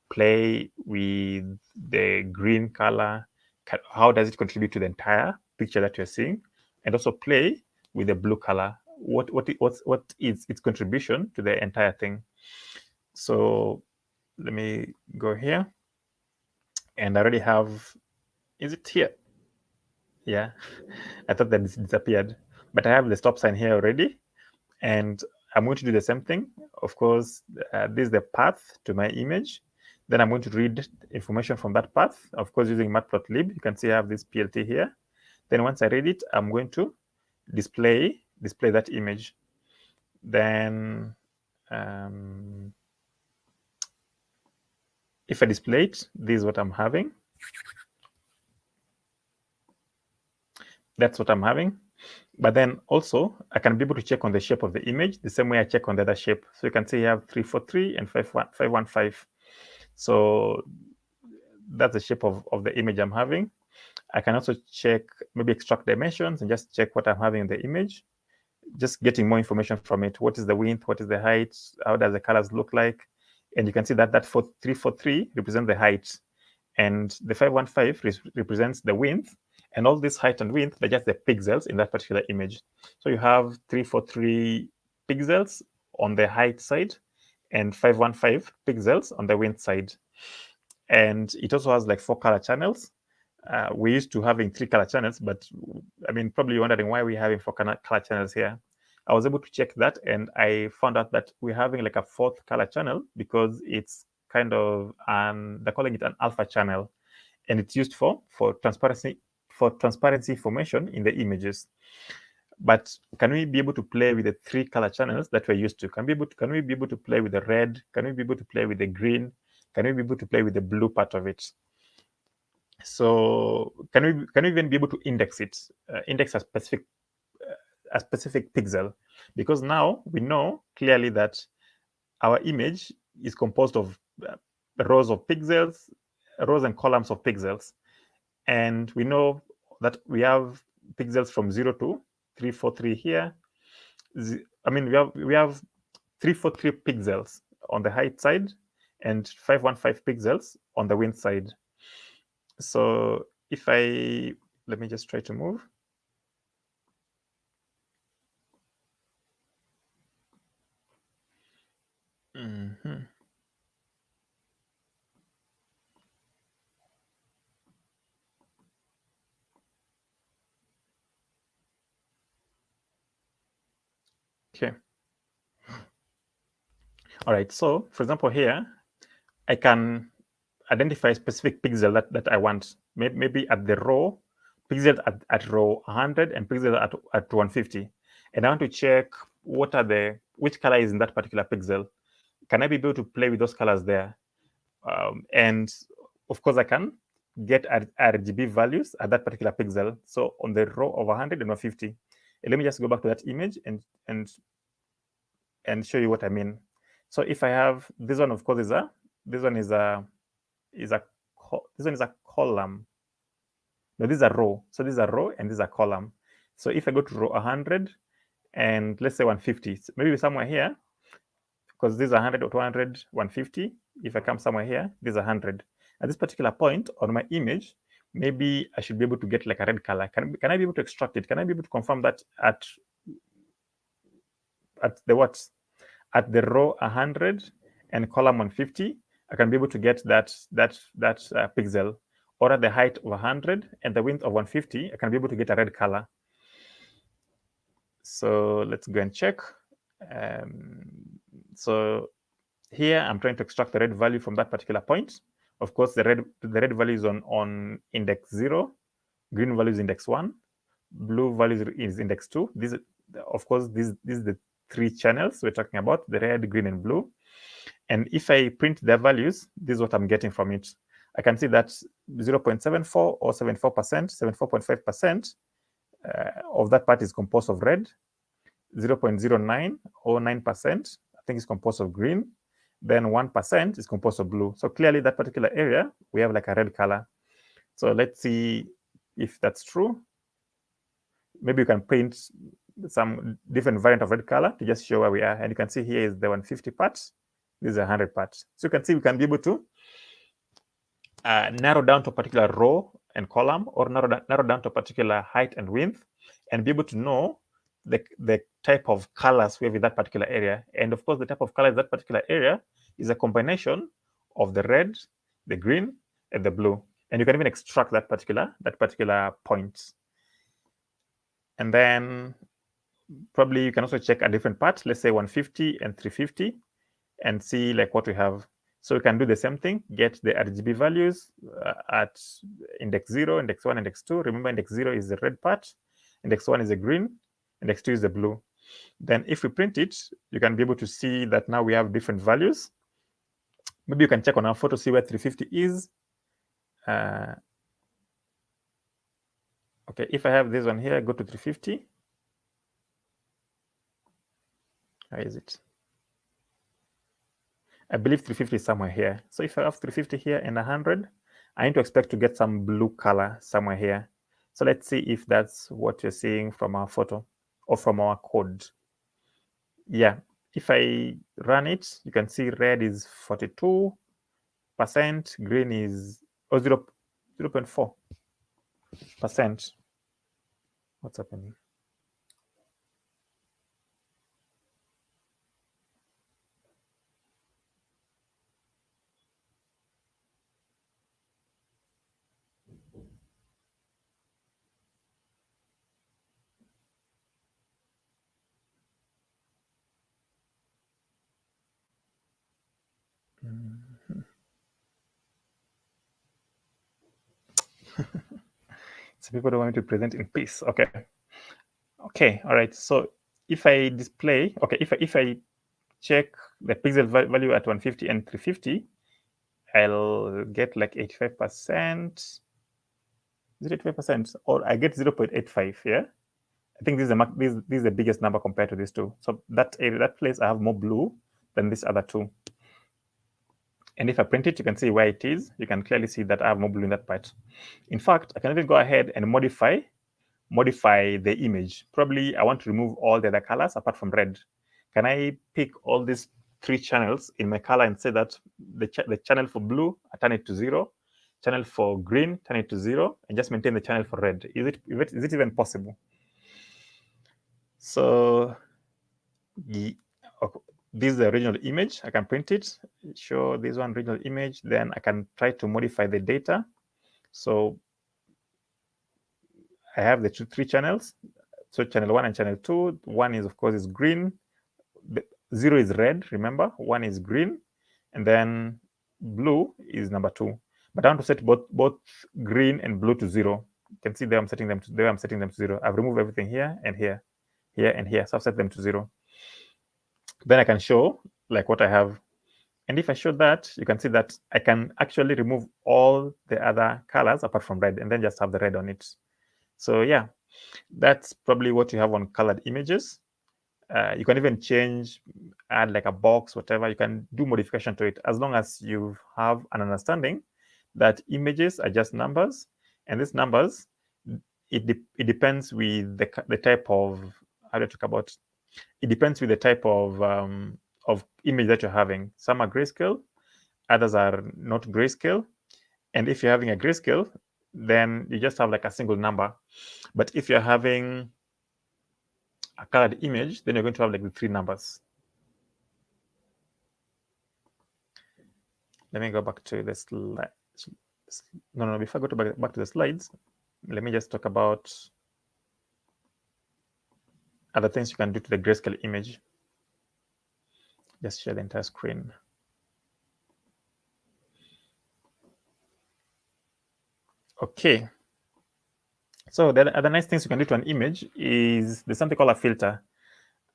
Speaker 2: Play with the green color. How does it contribute to the entire picture that you're seeing? And also play with the blue color. What is its contribution to the entire thing? So let me go here, and I already have. Is it here? Yeah, I thought that it disappeared, but I have the stop sign here already, and I'm going to do the same thing. Of course, this is the path to my image. Then I'm going to read information from that path. Of course, using matplotlib, you can see I have this PLT here. Then once I read it, I'm going to display that image. Then if I display it, this is what I'm having. That's what I'm having. But then also, I can be able to check on the shape of the image the same way I check on the other shape. So you can see you have 343 and 515. So that's the shape of the image I'm having. I can also check, maybe extract dimensions and just check what I'm having in the image, just getting more information from it. What is the width? What is the height? How does the colors look like? And you can see that 343 represents the height, and the 515 represents the width. And all this height and width, they're just the pixels in that particular image. So you have 343 pixels on the height side and 515 pixels on the width side. And it also has like 4 color channels. We're used to having 3 color channels, but I mean, probably wondering why we're having 4 color channels here. I was able to check that, and I found out that we're having like a 4th color channel because it's kind of they're calling it an alpha channel, and it's used for transparency information in the images. But can we be able to play with the 3 color channels that we're used to? Can we be able to play with the red? Can we be able to play with the green? Can we be able to play with the blue part of it? So can we even be able to index it? Index a specific pixel, because now we know clearly that our image is composed of rows of pixels, rows and columns of pixels, and we know that we have pixels from 0 to 343 here. I mean, we have 343 pixels on the height side and 515 pixels on the width side. So if let me just try to move. Okay. All right. So, for example, here, I can identify a specific pixel that I want. Maybe at the row, pixel at row 100 and pixel at 150. And I want to check which color is in that particular pixel. Can I be able to play with those colors there? And of course, I can get RGB values at that particular pixel. So on the row of 100 and 150. And let me just go back to that image and show you what I mean. So if I have this one, of course, this one is a column. No, this is a row. So this is a row and this is a column. So if I go to row 100 and let's say 150, maybe somewhere here, because this is 100 or 200, 150. If I come somewhere here, this is 100. At this particular point on my image, maybe I should be able to get like a red color. Can I be able to extract it? Can I be able to confirm that at the row 100 and column 150, I can be able to get that pixel, or at the height of 100 and the width of 150, I can be able to get a red color. So let's go and check. So here I'm trying to extract the red value from that particular point. Of course, the red value is on index 0, green value is index 1, blue value is index 2. This is the 3 channels we're talking about, the red, green, and blue. And if I print their values, this is what I'm getting from it. I can see that 0.74 or 74%, 74.5% of that part is composed of red, 0.09 or 9%, I think, is composed of green, then 1% is composed of blue. So clearly that particular area, we have like a red color. So let's see if that's true. Maybe you can print some different variant of red color to just show where we are. And you can see here is the 150 part. This is 100 part. So you can see we can be able to narrow down to a particular row and column, or narrow down to a particular height and width, and be able to know the type of colors we have in that particular area. And of course, the type of color in that particular area is a combination of the red, the green, and the blue. And you can even extract that particular point. And then probably you can also check a different part, let's say 150 and 350, and see like what we have. So we can do the same thing, get the RGB values at index 0, index 1, index 2. Remember, index 0 is the red part, index 1 is the green, index 2 is the blue. Then if we print it, you can be able to see that now we have different values. Maybe you can check on our photo, see where 350 is. Okay, if I have this one here, go to 350. Where is it? I believe 350 is somewhere here. So if I have 350 here and 100, I need to expect to get some blue color somewhere here. So let's see if that's what you're seeing from our photo or from our code. Yeah, if I run it, you can see red is 42%, green is 0.4%. What's happening? So people don't want me to present in peace. Okay. Okay. All right. So if I display, okay, if I check the pixel value at 150 and 350, I'll get like 85%. Is it 85%? Or I get 0.85. Yeah. I think this is the biggest number compared to these two. So that area, that place, I have more blue than this other two. And if I print it, you can see where it is. You can clearly see that I have more blue in that part. In fact, I can even go ahead and modify the image. Probably I want to remove all the other colors apart from red. Can I pick all these 3 channels in my color and say that the channel for blue, I turn it to 0, channel for green, turn it to 0, and just maintain the channel for red? Is it even possible? So okay, this is the original image. I can print it, show this one original image, then I can try to modify the data. So I have the 3 channels. So channel 1 and channel 2. 1 is, of course, is green. 0 is red, remember. 1 is green. And then blue is number 2. But I want to set both green and blue to 0. You can see there I'm setting them to 0. I've removed everything here and here, here and here. So I've set them to 0. Then I can show like what I have. And if I show that, you can see that I can actually remove all the other colors apart from red and then just have the red on it. So yeah, that's probably what you have on colored images. You can even change, add like a box, whatever. You can do modification to it as long as you have an understanding that images are just numbers, and these numbers, it depends with the type of, how do I talk about? It depends with the type of image that you're having. Some are grayscale, others are not grayscale. And if you're having a grayscale, then you just have like a single number. But if you're having a colored image, then you're going to have like the 3 numbers. Let me go back to the slide. No, before I go back to the slides, let me just talk about other things you can do to the grayscale image. Just share the entire screen. Okay. So the other nice things you can do to an image is there's something called a filter.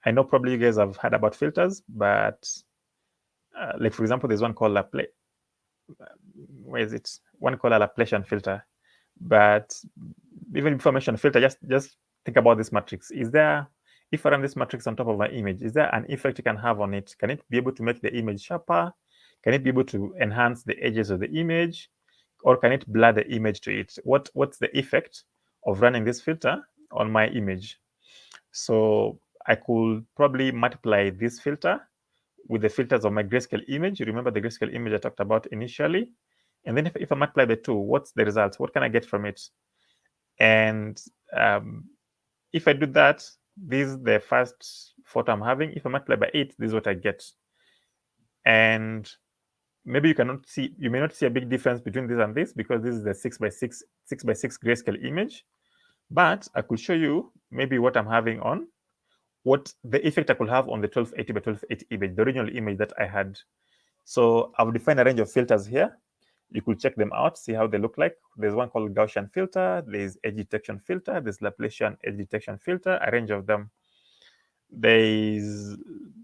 Speaker 2: I know probably you guys have heard about filters, but like for example, there's one called where is it? One called a Laplacian filter. But even before I mention filter, just think about this matrix. Is there, if I run this matrix on top of my image, is there an effect you can have on it? Can it be able to make the image sharper? Can it be able to enhance the edges of the image? Or can it blur the image to it? What's the effect of running this filter on my image? So I could probably multiply this filter with the filters of my grayscale image. You remember the grayscale image I talked about initially? And then if I multiply the 2, what's the result? What can I get from it? And if I do that, this is the first photo I'm having. If I multiply by 8, this is what I get. And maybe you may not see a big difference between this and this because this is the 6x6 grayscale image. But I could show you maybe what I'm having on, what the effect I could have on the 1280 by 1280 image, the original image that I had. So I've defined a range of filters here. You could check them out, see how they look like. There's one called Gaussian filter, there's edge detection filter, there's Laplacian edge detection filter, a range of them. There's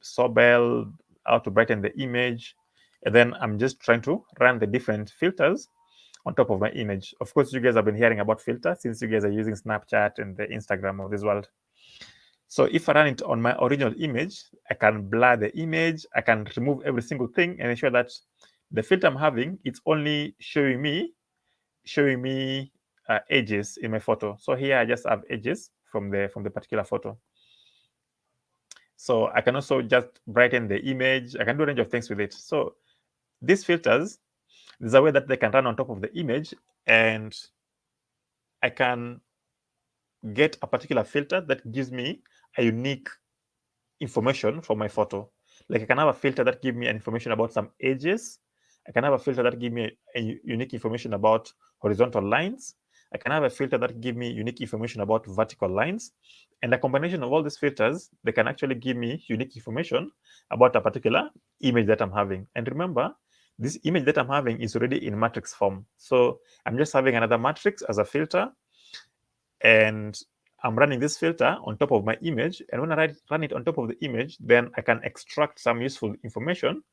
Speaker 2: Sobel, how to brighten the image. And then I'm just trying to run the different filters on top of my image. Of course, you guys have been hearing about filters since you guys are using Snapchat and the Instagram of this world. So if I run it on my original image, I can blur the image, I can remove every single thing and ensure that the filter I'm having, it's only showing me showing me edges in my photo. So here I just have edges from the particular photo. So I can also just brighten the image. I can do a range of things with it. So these filters, there's a way that they can run on top of the image, and I can get a particular filter that gives me a unique information from my photo. Like I can have a filter that gives me an information about some edges. I can have a filter that gives me a unique information about horizontal lines. I can have a filter that gives me unique information about vertical lines. And a combination of all these filters, they can actually give me unique information about a particular image that I'm having. And remember, this image that I'm having is already in matrix form. So I'm just having another matrix as a filter, and I'm running this filter on top of my image. And when I run it on top of the image, then I can extract some useful information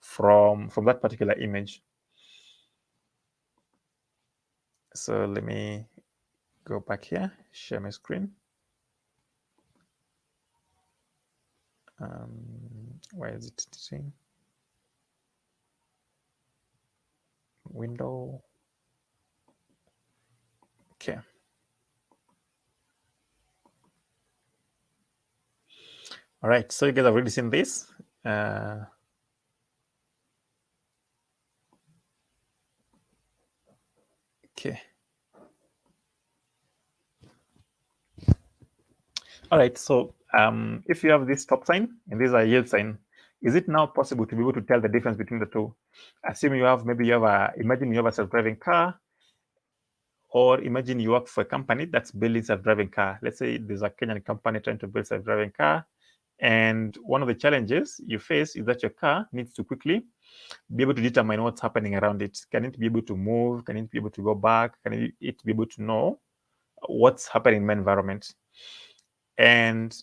Speaker 2: from that particular image. So let me go back here, share my screen. Why is it saying window? Okay. All right, so you guys have already seen this. Okay. All right, so if you have this stop sign and this is a yield sign, is it now possible to be able to tell the difference between the two? Assume you have, imagine you have a self-driving car, or imagine you work for a company that's building self-driving car. Let's say there's a Kenyan company trying to build self-driving car, and one of the challenges you face is that your car needs to quickly be able to determine what's happening around it. Can it be able to move? Can it be able to go back? Can it be able to know what's happening in my environment? And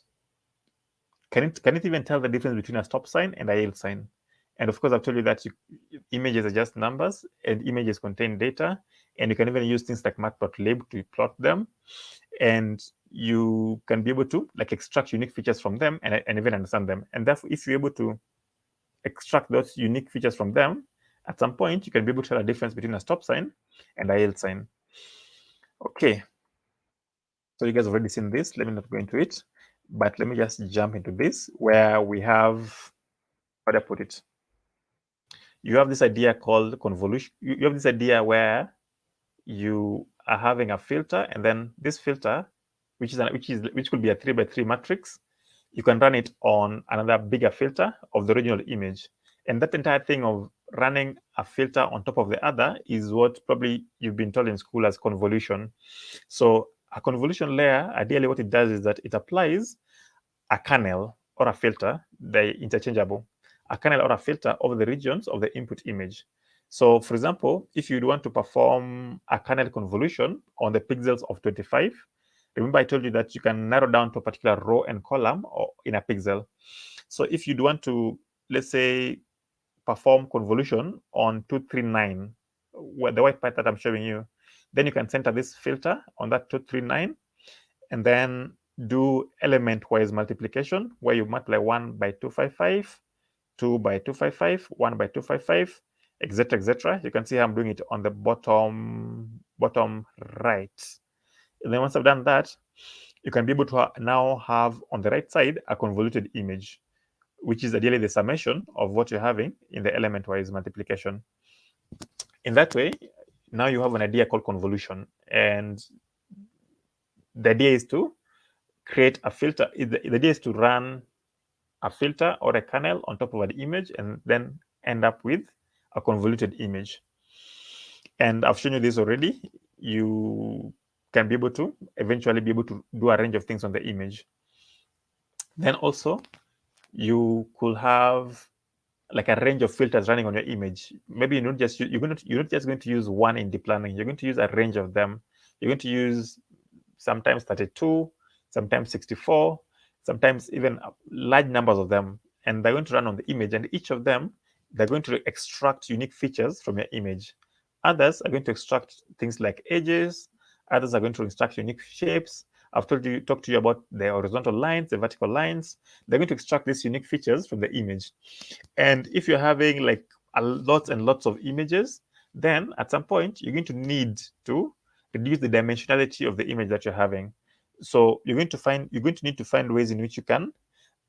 Speaker 2: can it even tell the difference between a stop sign and a yield sign? And of course, I've told you that images are just numbers, and images contain data, and you can even use things like matplotlib to plot them, and you can be able to like extract unique features from them and even understand them. And therefore, if you're able to extract those unique features from them, at some point you can be able to tell a difference between a stop sign and a yield sign. Okay, so you guys have already seen this. Let me not go into it, but let me just jump into this where we have, how do I put it? You have this idea called convolution. You have this idea where you are having a filter, and then this filter, which could be a 3x3 matrix, you can run it on another bigger filter of the original image. And that entire thing of running a filter on top of the other is what probably you've been told in school as convolution. So a convolution layer, ideally what it does is that it applies a kernel or a filter, they're interchangeable, a kernel or a filter over the regions of the input image. So for example, if you'd want to perform a kernel convolution on the pixels of 25, remember I told you that you can narrow down to a particular row and column or in a pixel. So if you'd want to, let's say, perform convolution on 239, where the white part that I'm showing you, then you can center this filter on that 239, and then do element-wise multiplication, where you multiply 1 by 255, 2 by 255, 1 by 255, etc., etc. You can see how I'm doing it on the bottom right. And then once I've done that, you can be able to now have on the right side a convoluted image, which is ideally the summation of what you're having in the element-wise multiplication. In that way, now you have an idea called convolution, and the idea is to create a filter. The idea is to run a filter or a kernel on top of an image and then end up with a convoluted image. And I've shown you this already. You can be able to eventually be able to do a range of things on the image. Then also, you could have like a range of filters running on your image. Maybe you're not just going to use one in deep learning. You're going to use a range of them. You're going to use sometimes 32, sometimes 64, sometimes even large numbers of them, and they're going to run on the image, and each of them, they're going to extract unique features from your image. Others are going to extract things like edges. Others are going to extract unique shapes. I've talked to you about the horizontal lines, the vertical lines. They're going to extract these unique features from the image. And if you're having like lots and lots of images, then at some point, you're going to need to reduce the dimensionality of the image that you're having. So you're going to need to find ways in which you can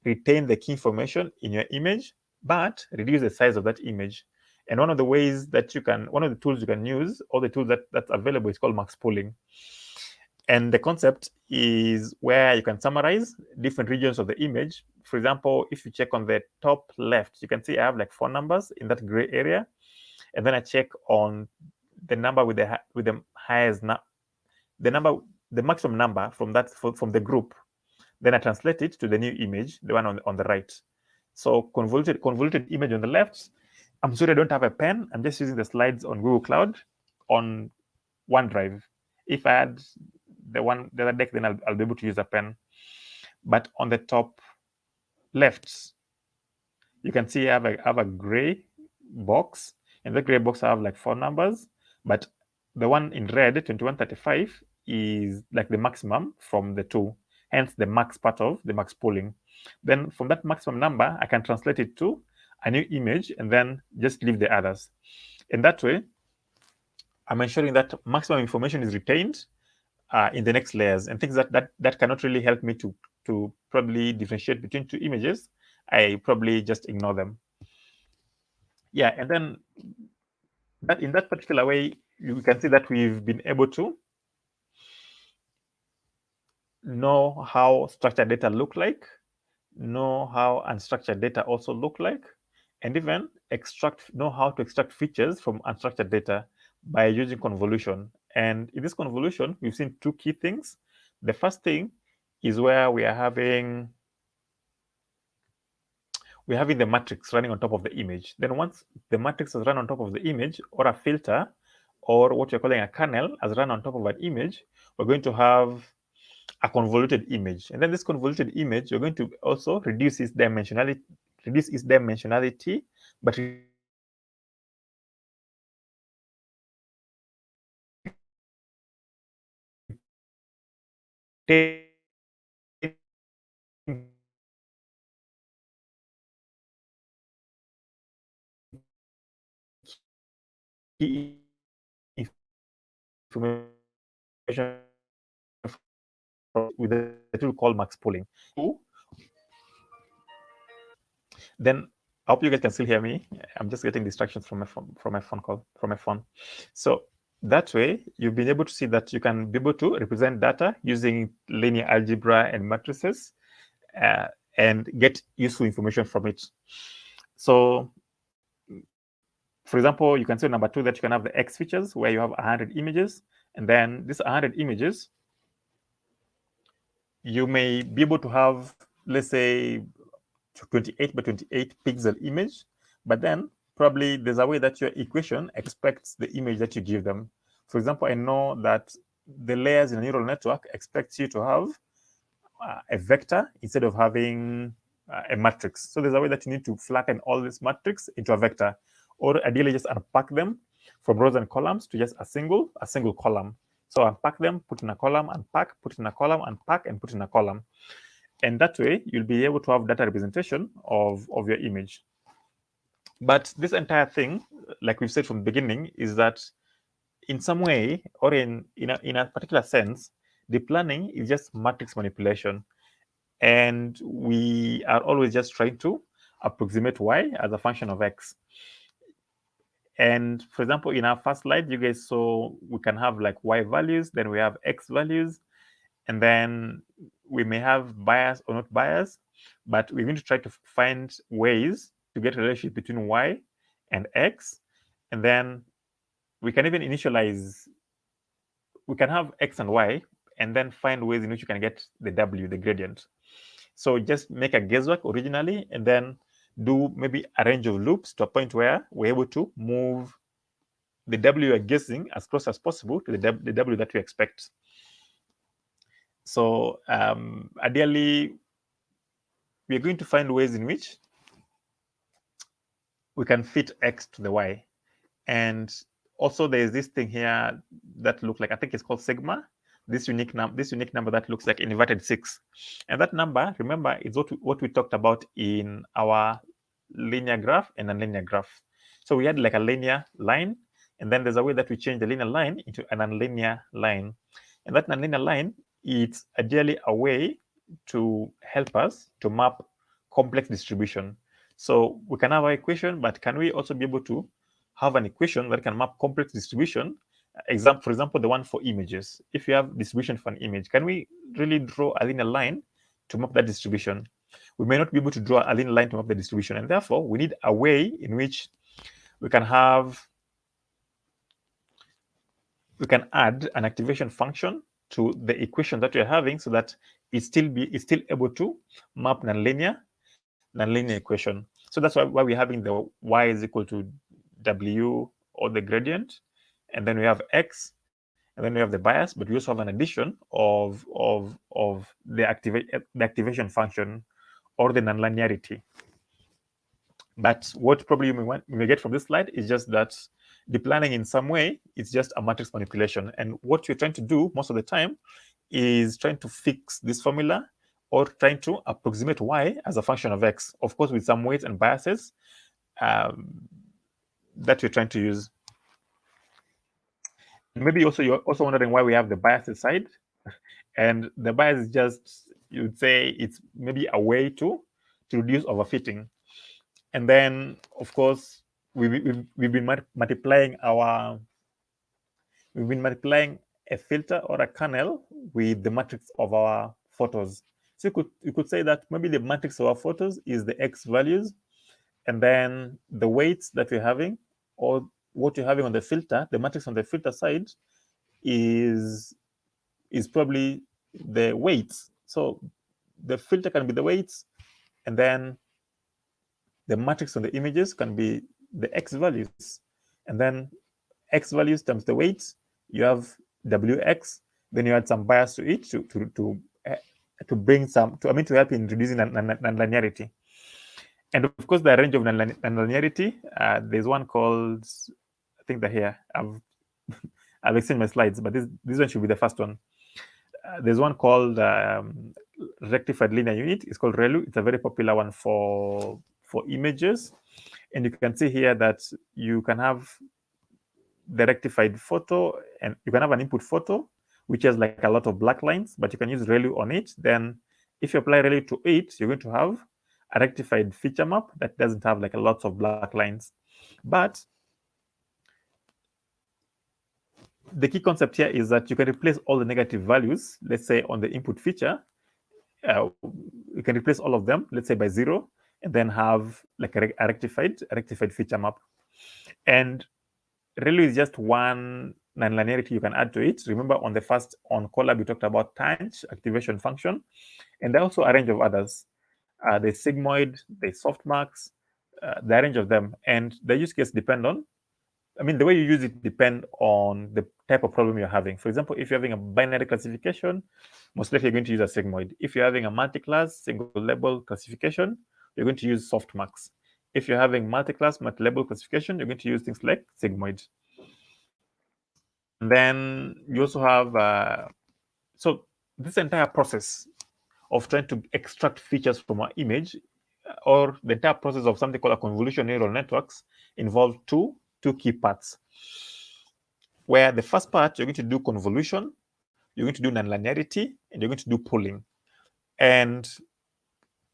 Speaker 2: retain the key information in your image, but reduce the size of that image. And one of the ways that one of the tools you can use, or the tool that's available, is called max pooling. And the concept is where you can summarize different regions of the image. For example, if you check on the top left, you can see I have like 4 numbers in that gray area. And then I check on the number with the highest, the maximum number from the group. Then I translate it to the new image, the one on the right. So convoluted image on the left. I'm sorry, I don't have a pen. I'm just using the slides on Google Cloud on OneDrive. If I had the other deck, then I'll be able to use a pen. But on the top left, you can see I have a gray box. In the gray box, I have like 4 numbers. But the one in red, 2135, is like the maximum from the 2. Hence the max part of the max pooling. Then from that maximum number, I can translate it to a new image and then just leave the others. In that way, I'm ensuring that maximum information is retained in the next layers, and things that cannot really help me to probably differentiate between 2 images, I probably just ignore them. Yeah, and then in that particular way, you can see that we've been able to know how structured data look like, know how unstructured data also look like, and even know how to extract features from unstructured data by using convolution. And in this convolution, we've seen 2 key things. The first thing is where we're having the matrix running on top of the image. Then once the matrix has run on top of the image, or a filter, or what you're calling a kernel has run on top of an image, we're going to have a convoluted image. And then this convoluted image, you're going to also reduce its dimensionality, but key information with a tool called max pooling. Then I hope you guys can still hear me. I'm just getting distractions from my phone. So that way, you've been able to see that you can be able to represent data using linear algebra and matrices and get useful information from it. So, for example, you can see number 2 that you can have the X features where you have 100 images. And then these 100 images, you may be able to have, let's say, 28 by 28 pixel image, but then probably there's a way that your equation expects the image that you give them. For example, I know that the layers in a neural network expects you to have a vector instead of having a matrix. So there's a way that you need to flatten all this matrix into a vector, or ideally just unpack them from rows and columns to just a single column. So unpack them, put in a column, unpack, put in a column, unpack, and put in a column. And that way, you'll be able to have data representation of your image. But this entire thing, like we've said from the beginning, is that in some way, or in a particular sense, the planning is just matrix manipulation. And we are always just trying to approximate y as a function of x. And for example, in our first slide, you guys saw we can have like y values, then we have x values, and then we may have bias or not bias, but we're going to try to find ways to get a relationship between y and x. And then we can even initialize, we can have x and y, and then find ways in which you can get the w, the gradient. So just make a guesswork originally, and then do maybe a range of loops to a point where we're able to move the w you're guessing as close as possible to the w that we expect. So ideally, we're going to find ways in which we can fit x to the y. And also there's this thing here that looks like, I think it's called sigma, this unique number that looks like inverted 6. And that number, remember, is what we talked about in our linear graph and nonlinear graph. So we had like a linear line, And then there's a way that we change the linear line into a nonlinear line. And that nonlinear line, it's ideally a way to help us to map complex distribution. So we can have an equation, but can we also be able to have an equation that can map complex distribution? For example, the one for images. If you have distribution for an image, can we really draw a linear line to map that distribution? We may not be able to draw a linear line to map the distribution, and therefore we need a way in which we can add an activation function to the equation that we're having, so that it's still able to map nonlinear equation. So that's why we're having the y is equal to w, or the gradient, and then we have x, and then we have the bias, but we also have an addition of the activation function, or the nonlinearity. But what probably you may get from this slide is just that deplaning in some way is just a matrix manipulation. And what you're trying to do most of the time is trying to fix this formula, or trying to approximate y as a function of x, of course, with some weights and biases that you're trying to use. Maybe also you're also wondering why we have the biases side. And the bias is just, you'd say it's maybe a way to reduce overfitting. And then, of course, we've been multiplying a filter or a kernel with the matrix of our photos. So you could say that maybe the matrix of our photos is the x values, and then the weights that we're having, or what you're having on the filter, the matrix on the filter side is probably the weights. So the filter can be the weights, and then the matrix on the images can be the x values, and then x values times the weights, you have wx. Then you add some bias to it to bring some to help in reducing nonlinearity. And of course, the range of nonlinearity, there's one called, I think that here I've exchanged my slides, but this one should be the first one. There's one called rectified linear unit. It's called ReLU. It's a very popular one for images. And you can see here that you can have the rectified photo, and you can have an input photo which has like a lot of black lines, but you can use ReLU on it. Then if you apply ReLU to it, you're going to have a rectified feature map that doesn't have like a lots of black lines. But the key concept here is that you can replace all the negative values, let's say on the input feature, you can replace all of them, let's say by 0, and then have like a rectified feature map. And ReLU is just one nonlinearity you can add to it. Remember, on Colab we talked about tanh activation function, and there are also a range of others. The sigmoid, the softmax, the range of them, and the use case depend on, the way you use it depend on the type of problem you're having. For example, if you're having a binary classification, most likely you're going to use a sigmoid. If you're having a multi-class single label classification, you're going to use softmax. If you're having multi-class multi-label classification, you're going to use things like sigmoid. And then you also have so this entire process of trying to extract features from our image, or the entire process of something called a convolution neural networks, involve two key parts. Where the first part, you're going to do convolution, you're going to do nonlinearity, and you're going to do pooling. And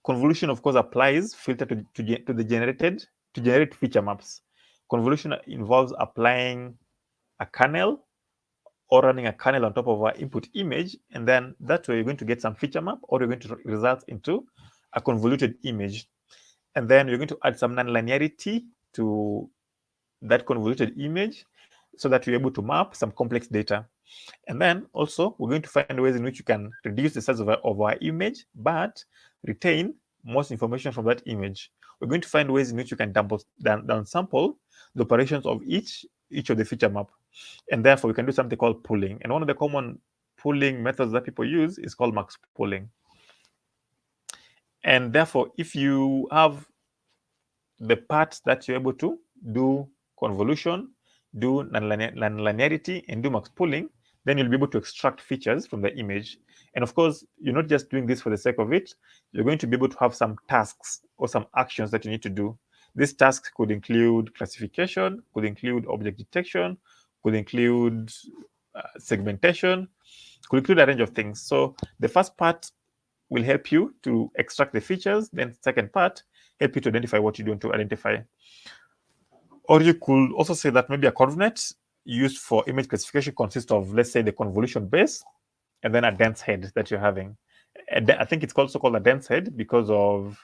Speaker 2: convolution, of course, applies filter to generate feature maps. Convolution involves applying a kernel or running a kernel on top of our input image, and then that way you're going to get some feature map, or you're going to result into a convoluted image. And then you're going to add some nonlinearity to that convoluted image so that you're able to map some complex data. And then also we're going to find ways in which you can reduce the size of our image, but retain most information from that image. We're going to find ways in which you can downsample the operations of each of the feature map. And therefore, we can do something called pooling. And one of the common pooling methods that people use is called max pooling. And therefore, if you have the part that you're able to do convolution, do nonlinearity, and do max pooling, then you'll be able to extract features from the image. And of course, you're not just doing this for the sake of it. You're going to be able to have some tasks or some actions that you need to do. These tasks could include classification, could include object detection, could include segmentation, could include a range of things. So the first part will help you to extract the features. Then the second part, help you to identify what you want to identify. Or you could also say that maybe a coordinate used for image classification consists of, let's say, the convolution base and then a dense head that you're having. And I think it's also called a dense head because of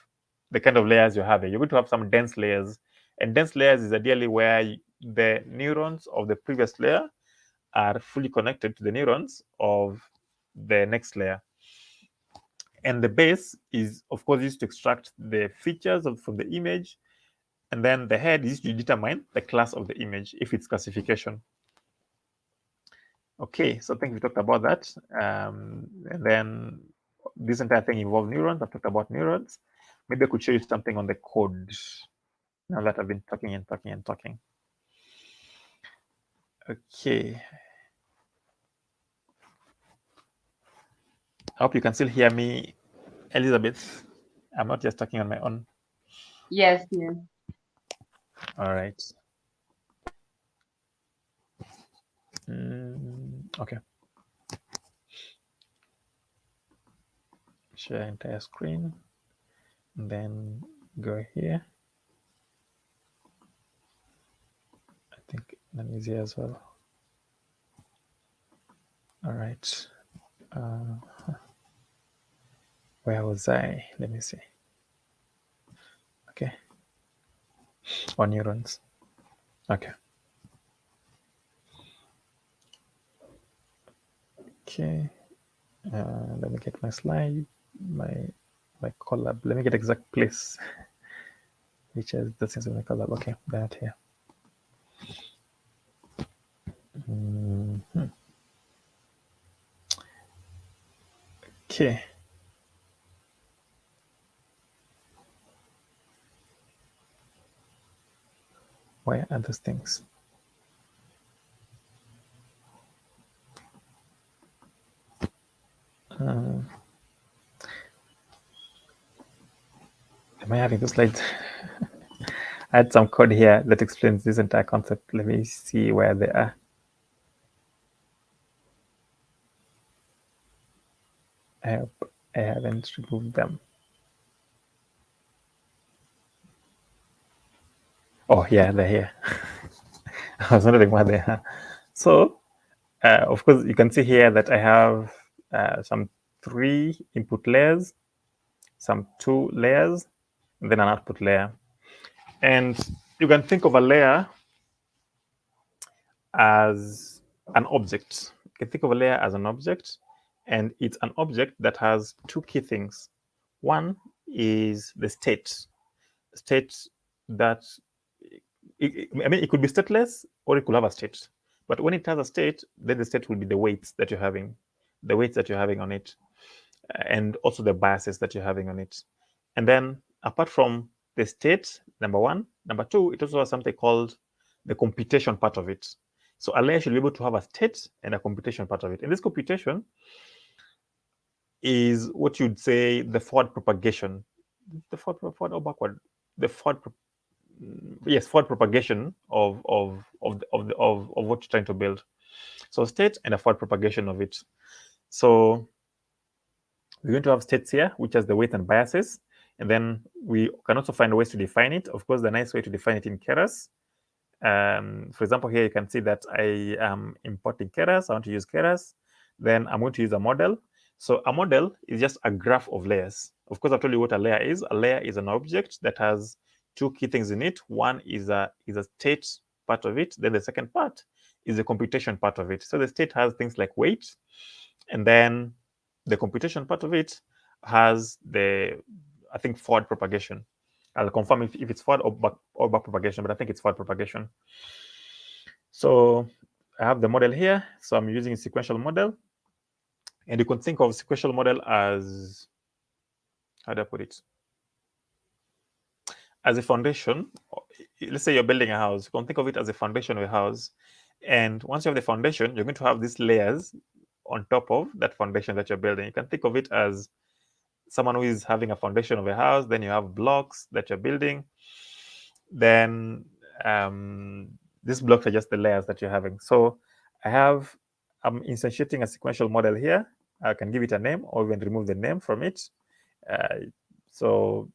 Speaker 2: the kind of layers you're having. You're going to have some dense layers. And dense layers is ideally where the neurons of the previous layer are fully connected to the neurons of the next layer. And the base is, of course, used to extract the features from the image. And then the head is to determine the class of the image if it's classification. Okay, so I think we talked about that. And then this entire thing involves neurons. I've talked about neurons. Maybe I could show you something on the code now that I've been talking and talking and talking. Okay. I hope you can still hear me, Elizabeth. I'm not just talking on my own.
Speaker 1: Yes, yes.
Speaker 2: All right. Okay. Share entire screen. And then go here. I think that is here as well. All right. Where was I? Let me see. Okay. On neurons. Okay. Okay. Let me get my slide, my collab. Let me get exact place, which is the sense of my collab. Okay, that here. Okay. Where are those things? Am I having the slides? I had some code here that explains this entire concept. Let me see where they are. I hope I haven't removed them. Oh, yeah, they're here. I was wondering why they are. So, of course, you can see here that I have some 3 input layers, some 2 layers, and then an output layer. And you can think of a layer as an object. You can think of a layer as an object, and it's an object that has 2 key things. One is the state that, it could be stateless or it could have a state. But when it has a state, then the state will be the weights that you're having on it, and also the biases that you're having on it. And then apart from the state, number one, number two, it also has something called the computation part of it. So a layer should be able to have a state and a computation part of it. And this computation is what you'd say the forward propagation. The forward or backward? The forward propagation of what you're trying to build. So state and a forward propagation of it. So we're going to have states here, which has the weights and biases. And then we can also find ways to define it. Of course, the nice way to define it in Keras. For example, here you can see that I am importing Keras. I want to use Keras. Then I'm going to use a model. So a model is just a graph of layers. Of course, I've told you what a layer is. A layer is an object that has 2 key things in it. One is a state part of it. Then the second part is the computation part of it. So the state has things like weight, and then the computation part of it has the, I think, forward propagation. I'll confirm if it's forward or back propagation, but I think it's forward propagation. So I have the model here. So I'm using a sequential model. And you can think of sequential model as, how do I put it? As a foundation. Let's say you're building a house. You can think of it as a foundation of a house. And once you have the foundation, you're going to have these layers on top of that foundation that you're building. You can think of it as someone who is having a foundation of a house. Then you have blocks that you're building. then these blocks are just the layers that you're having. So I'm instantiating a sequential model here. I can give it a name or even remove the name from it. So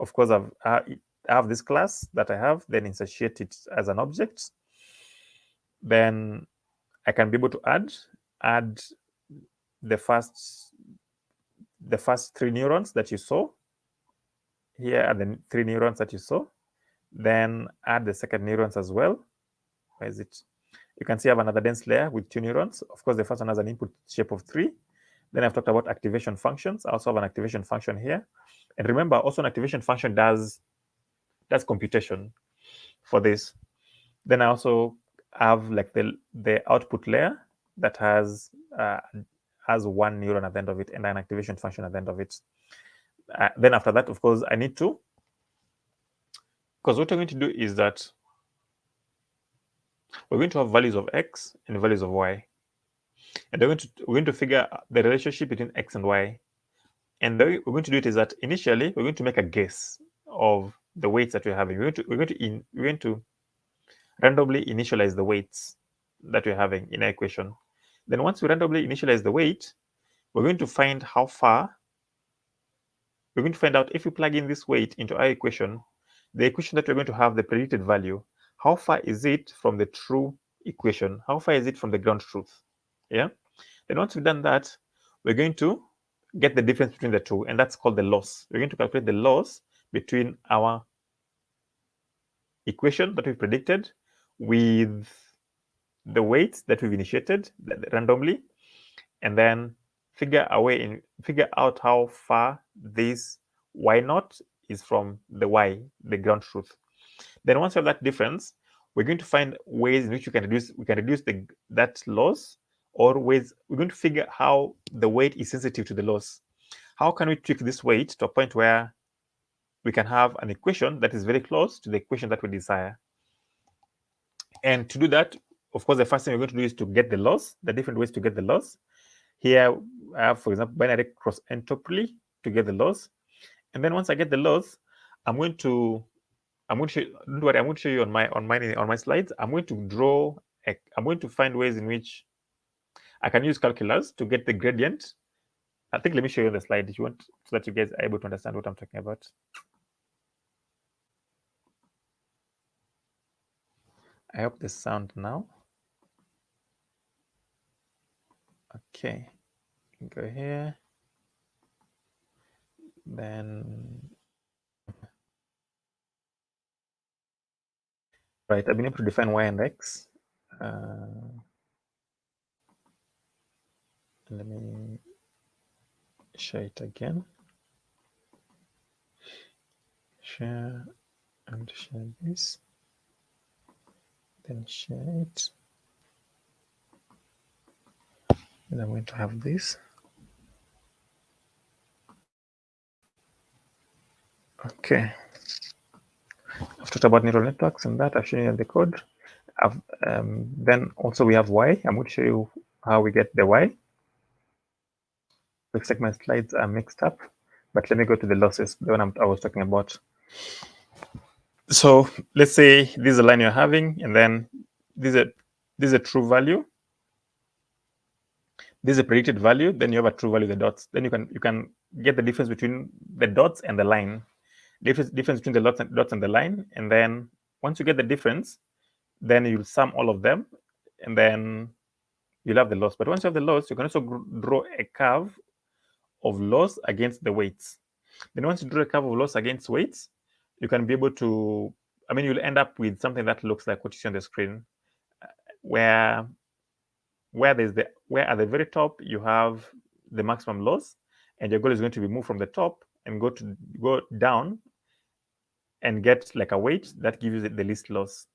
Speaker 2: of course I have this class that I have, then instantiate it as an object. Then I can be able to add the first 3 neurons that you saw. Here are the 3 neurons that you saw. Then add the second neurons as well. Where is it? You can see I have another dense layer with 2 neurons. Of course, the first one has an input shape of 3. Then I've talked about activation functions. I also have an activation function here. And remember, also an activation function does computation for this. Then I also have like the output layer that has 1 neuron at the end of it and an activation function at the end of it. Then after that, of course, I need to, because what we're going to do is that we're going to have values of x and values of y. And we're going to figure the relationship between x and y. And the way we're going to do it is that initially we're going to make a guess of the weights that we're having. We're going to randomly initialize the weights that we're having in our equation. Then once we randomly initialize the weight, we're going to find how far. We're going to find out if we plug in this weight into our equation, the equation that we're going to have, the predicted value, how far is it from the true equation? How far is it from the ground truth? Yeah. Then once we've done that, we're going to get the difference between the two, and that's called the loss. We're going to calculate the loss between our equation that we predicted with the weights that we've initiated randomly, and then figure out how far this y naught is from the y, the ground truth. Then once you have that difference, we're going to find ways in which we can reduce that loss, or ways we're going to figure how the weight is sensitive to the loss. How can we tweak this weight to a point where we can have an equation that is very close to the equation that we desire? And to do that, of course, the first thing we're going to do is to get the loss, the different ways to get the loss. Here I have, for example, binary cross entropy to get the loss. And then once I get the loss, I'm going to show you, don't worry, I'm going to show you on my slides. I'm going to find ways in which I can use calculus to get the gradient. I think let me show you the slide if you want, so that you guys are able to understand what I'm talking about. I hope the sound now. Okay, go here. Then, right, I've been able to define y and x. Let me share it again. Share and share this. Then share it. And I'm going to have this. Okay. I've talked about neural networks and that. I've shown you the code. Then also we have y. I'm going to show you how we get the y. Looks like my slides are mixed up, but let me go to the losses, the one I was talking about. So let's say this is a line you're having, and then this is a true value. This is a predicted value. Then you have a true value, the dots. Then you can get the difference between the dots and the line. Difference between the dots and the line. And then once you get the difference, then you'll sum all of them, and then you'll have the loss. But once you have the loss, you can also draw a curve of loss against the weights. Then once you draw a curve of loss against weights, you can be able to, you'll end up with something that looks like what you see on the screen, where at the very top you have the maximum loss, and your goal is going to be move from the top and go down and get like a weight that gives you the least loss.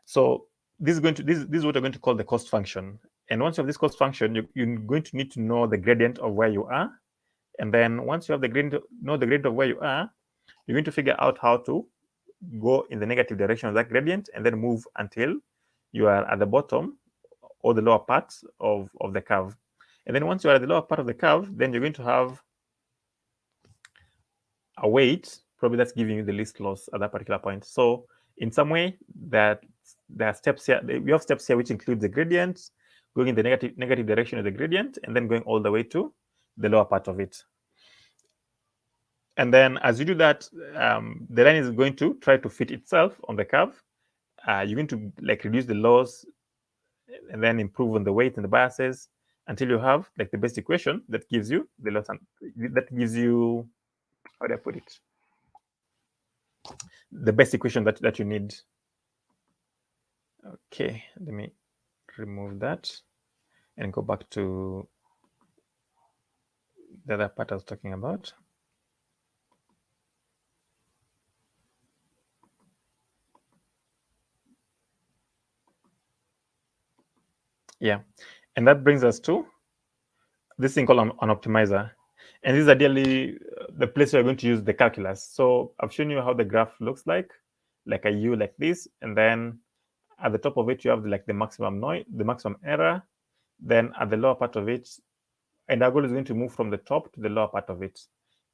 Speaker 2: So this is what we're going to call the cost function. And once you have this cost function, you're going to need to know the gradient of where you are. And then once you have the gradient of where you are, you're going to figure out how to go in the negative direction of that gradient and then move until you are at the bottom or the lower part of the curve. And then once you are at the lower part of the curve, then you're going to have a weight probably that's giving you the least loss at that particular point. So in some way, that there are steps here. We have steps here which include the gradient, going in the negative direction of the gradient, and then going all the way to the lower part of it. And then as you do that, the line is going to try to fit itself on the curve. You're going to like reduce the loss and then improve on the weight and the biases until you have like the best equation that gives you the loss, and that gives you, how do I put it, the best equation that you need. Okay, let me remove that and go back to the other part I was talking about. Yeah, and that brings us to this thing called an optimizer. And this is ideally the place where you're going to use the calculus. So I've shown you how the graph looks like a U like this, and then at the top of it you have like the maximum noise, the maximum error. Then at the lower part of it, and our goal is going to move from the top to the lower part of it.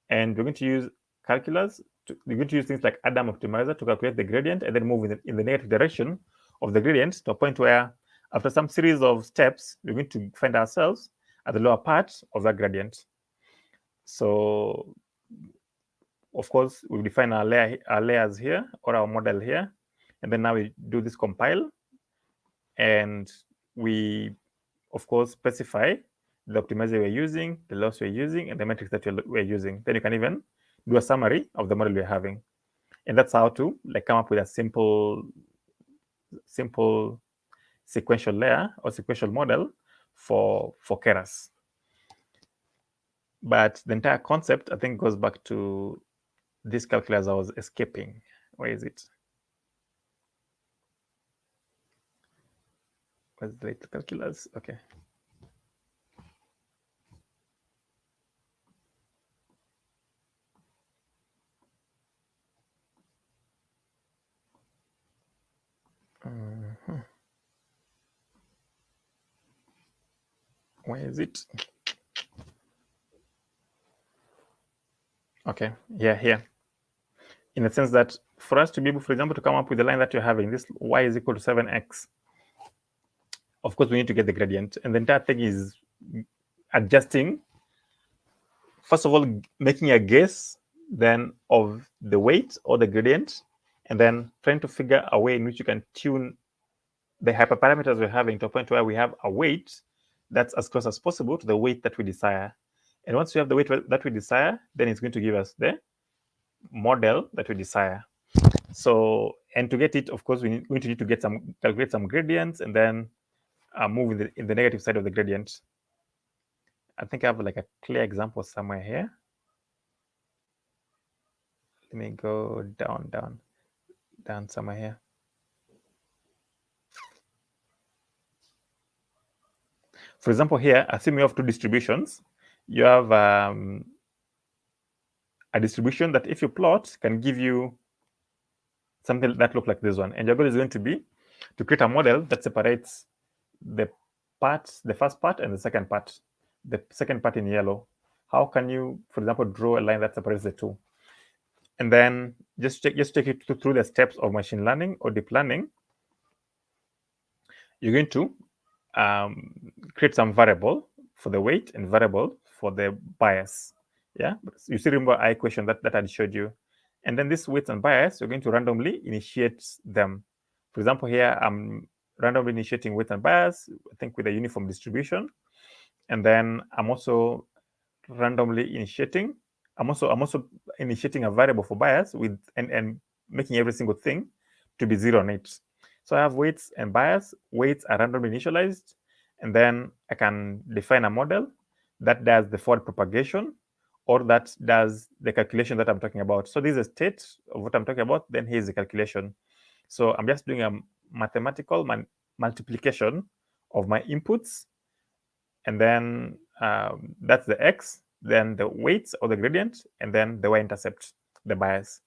Speaker 2: And we're going to use calculus. We're going to use things like Adam optimizer to calculate the gradient and then move in the negative direction of the gradient to a point where, after some series of steps, we're going to find ourselves at the lower part of that gradient. So, of course, we define our layers here, or our model here, and then now we do this compile, and we, of course, specify the optimizer we're using, the loss we're using, and the metrics that we're using. Then you can even do a summary of the model we're having. And that's how to like come up with a simple sequential layer or sequential model for Keras. But the entire concept, I think, goes back to this calculus I was escaping. Where is it? Where's the calculus? Okay. Where is it? Okay, yeah, here. In the sense that for us to be able, for example, to come up with the line that you're having, this y is equal to 7x, of course, we need to get the gradient. And the entire thing is adjusting, first of all, making a guess then of the weight or the gradient, and then trying to figure a way in which you can tune the hyperparameters we're having to a point where we have a weight that's as close as possible to the weight that we desire. And once we have the weight that we desire, then it's going to give us the model that we desire. So, and to get it, of course, we're going to need to calculate some gradients and then move in the negative side of the gradient. I think I have like a clear example somewhere here. Let me go down somewhere here. For example, here, assume you have two distributions. You have a distribution that, if you plot, can give you something that looks like this one. And your goal is going to be to create a model that separates the first part and the second part. The second part in yellow. How can you, for example, draw a line that separates the two? And then just take it through the steps of machine learning or deep learning. You're going to create some variable for the weight and variable for the bias. Yeah, you still remember our equation that I showed you. And then this weight and bias, you're going to randomly initiate them. For example, here I'm randomly initiating weight and bias, I think with a uniform distribution. And then I'm also randomly initiating. I'm also initiating a variable for bias with and making every single thing to be 0 on it. So I have weights and bias. Weights are randomly initialized, and then I can define a model that does the forward propagation or that does the calculation that I'm talking about. So this is a state of what I'm talking about. Then here's the calculation. So I'm just doing a mathematical multiplication of my inputs, and then that's the x, then the weights or the gradient, and then the y-intercept, the bias.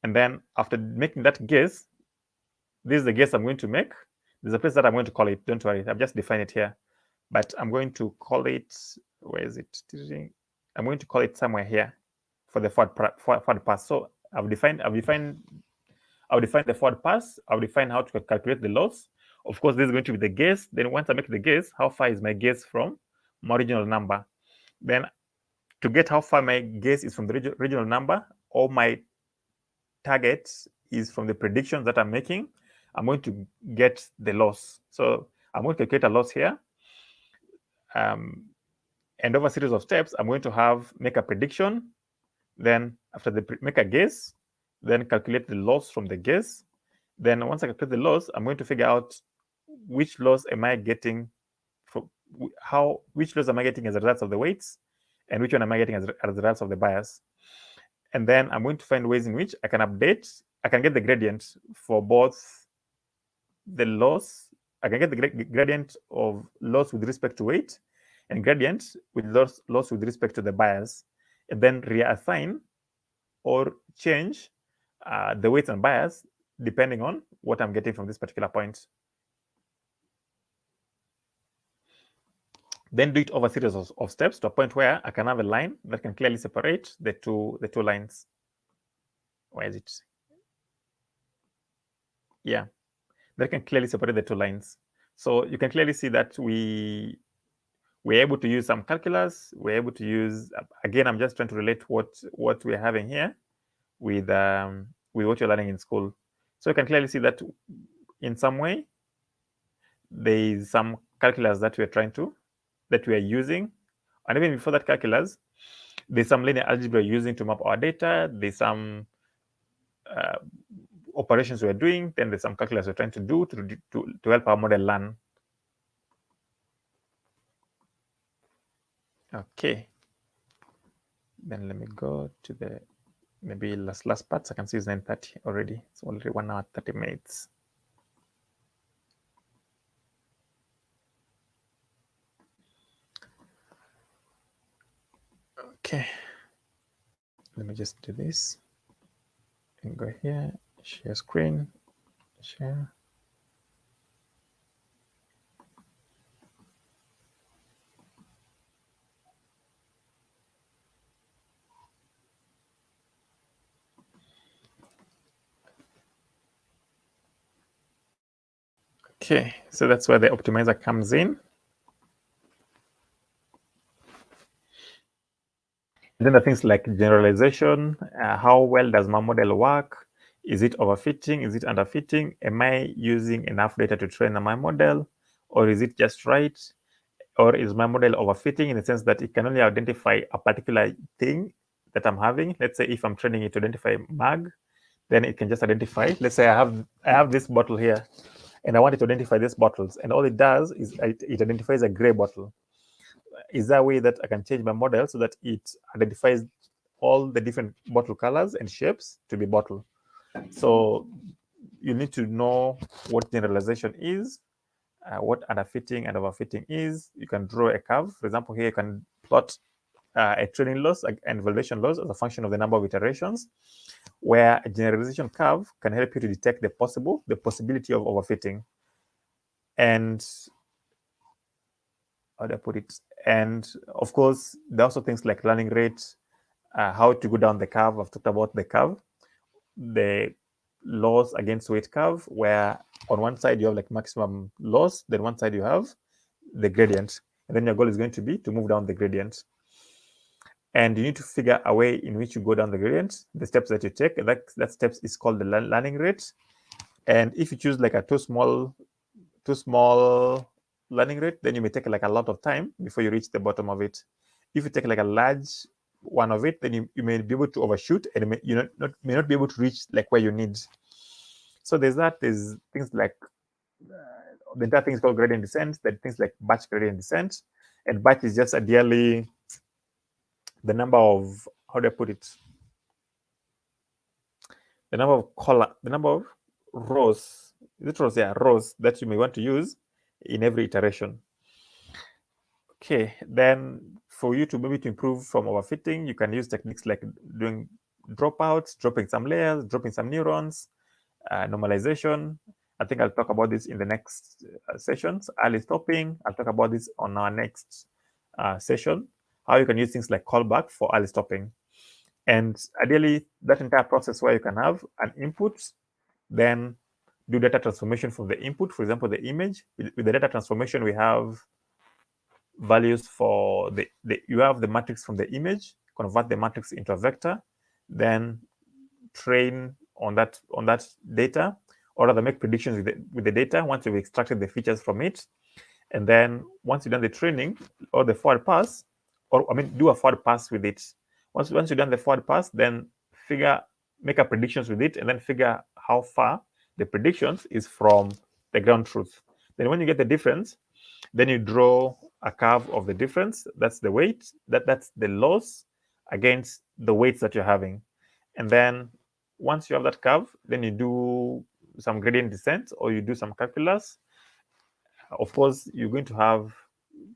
Speaker 2: And then after making that guess, this is the guess I'm going to make. There's a place that I'm going to call it. Don't worry, I've just defined it here. But I'm going to call it, where is it? I'm going to call it somewhere here. for the forward pass. So I've defined the forward pass. I've defined how to calculate the loss. Of course, this is going to be the guess. Then once I make the guess, how far is my guess from my original number? Then to get how far my guess is from the original number, or my target is from the predictions that I'm making, I'm going to get the loss. So I'm going to calculate a loss here. And over a series of steps, I'm going to make a prediction. Then after make a guess, then calculate the loss from the guess. Then once I calculate the loss, I'm going to figure out which loss am I getting, which loss am I getting as a result of the weights, and which one am I getting as a result of the bias. And then I'm going to find ways in which I can get the gradient for both the loss. I can get the gradient of loss with respect to weight and gradient with loss with respect to the bias, and then reassign or change the weights and bias depending on what I'm getting from this particular point. Then do it over a series of steps to a point where I can have a line that can clearly separate the two lines. Where is it? Yeah, that can clearly separate the two lines. So you can clearly see that we're able to use some calculus. We're able to use, again, I'm just trying to relate what we're having here with what you're learning in school. So you can clearly see that in some way there is some calculus that we are using, and even before that calculus, there's some linear algebra using to map our data. There's some operations we're doing. Then there's some calculus we're trying to do to help our model learn. Okay. Then let me go to the maybe last parts. I can see it's 9:30 already. It's already 1 hour 30 minutes. Okay. Let me just do this and go here, share screen, share. Okay, so that's where the optimizer comes in. And then the things like generalization, how well does my model work? Is it overfitting? Is it underfitting? Am I using enough data to train my model? Or is it just right? Or is my model overfitting in the sense that it can only identify a particular thing that I'm having? Let's say if I'm training it to identify mag, then it can just identify, let's say I have this bottle here, and I want it to identify these bottles, and all it does is it identifies a gray bottle. Is there a way that I can change my model so that it identifies all the different bottle colors and shapes to be bottle? So you need to know what generalization is, what underfitting and overfitting is. You can draw a curve. For example, here you can plot a training loss and validation loss as a function of the number of iterations, where a generalization curve can help you to detect the possibility of overfitting. And how do I put it? And of course, there are also things like learning rate, how to go down the curve. I've talked about the curve, the loss against weight curve, where on one side you have like maximum loss, then one side you have the gradient, and then your goal is going to be to move down the gradient. And you need to figure a way in which you go down the gradient, the steps that you take. That steps is called the learning rate. And if you choose like a too small learning rate, then you may take like a lot of time before you reach the bottom of it. If you take like a large one of it, then you may be able to overshoot, and may not be able to reach like where you need. So there's things like the entire thing is called gradient descent. There are things like batch gradient descent, and batch is just ideally the number of, how do I put it? The number of rows. Is it rows? Yeah, rows that you may want to use in every iteration. Okay, then for you to maybe improve from overfitting, you can use techniques like doing dropouts, dropping some layers, dropping some neurons, normalization. I think I'll talk about this in the next sessions. Early stopping, I'll talk about this on our next session, how you can use things like callback for early stopping. And ideally, that entire process where you can have an input, then do data transformation from the input, for example, the image. With the data transformation, we have values for you have the matrix from the image, convert the matrix into a vector, then train on that data, or rather make predictions with the data once you've extracted the features from it. And then once you've done the training or the forward pass, or I mean, do a forward pass with it. Once you've done the forward pass, then make a predictions with it, and then figure how far the predictions is from the ground truth. Then when you get the difference, then you draw a curve of the difference. That's the weight. That's the loss against the weights that you're having. And then once you have that curve, then you do some gradient descent or you do some calculus. Of course, you're going to have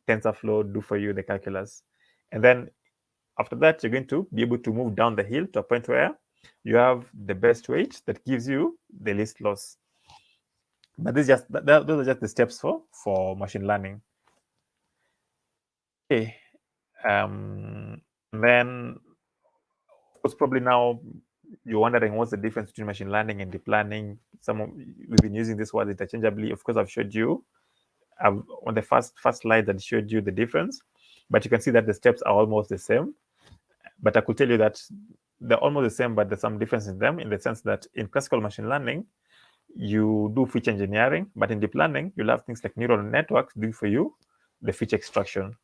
Speaker 2: TensorFlow do for you the calculus. And then after that, you're going to be able to move down the hill to a point where you have the best weight that gives you the least loss. But this just those are just the steps for machine learning. Okay. Then, of course, probably now you're wondering what's the difference between machine learning and deep learning. We've been using this word interchangeably. Of course, I've showed you on the first slide that showed you the difference, but you can see that the steps are almost the same. But I could tell you that they're almost the same, but there's some difference in them in the sense that in classical machine learning, you do feature engineering, but in deep learning, you'll have things like neural networks do for you the feature extraction.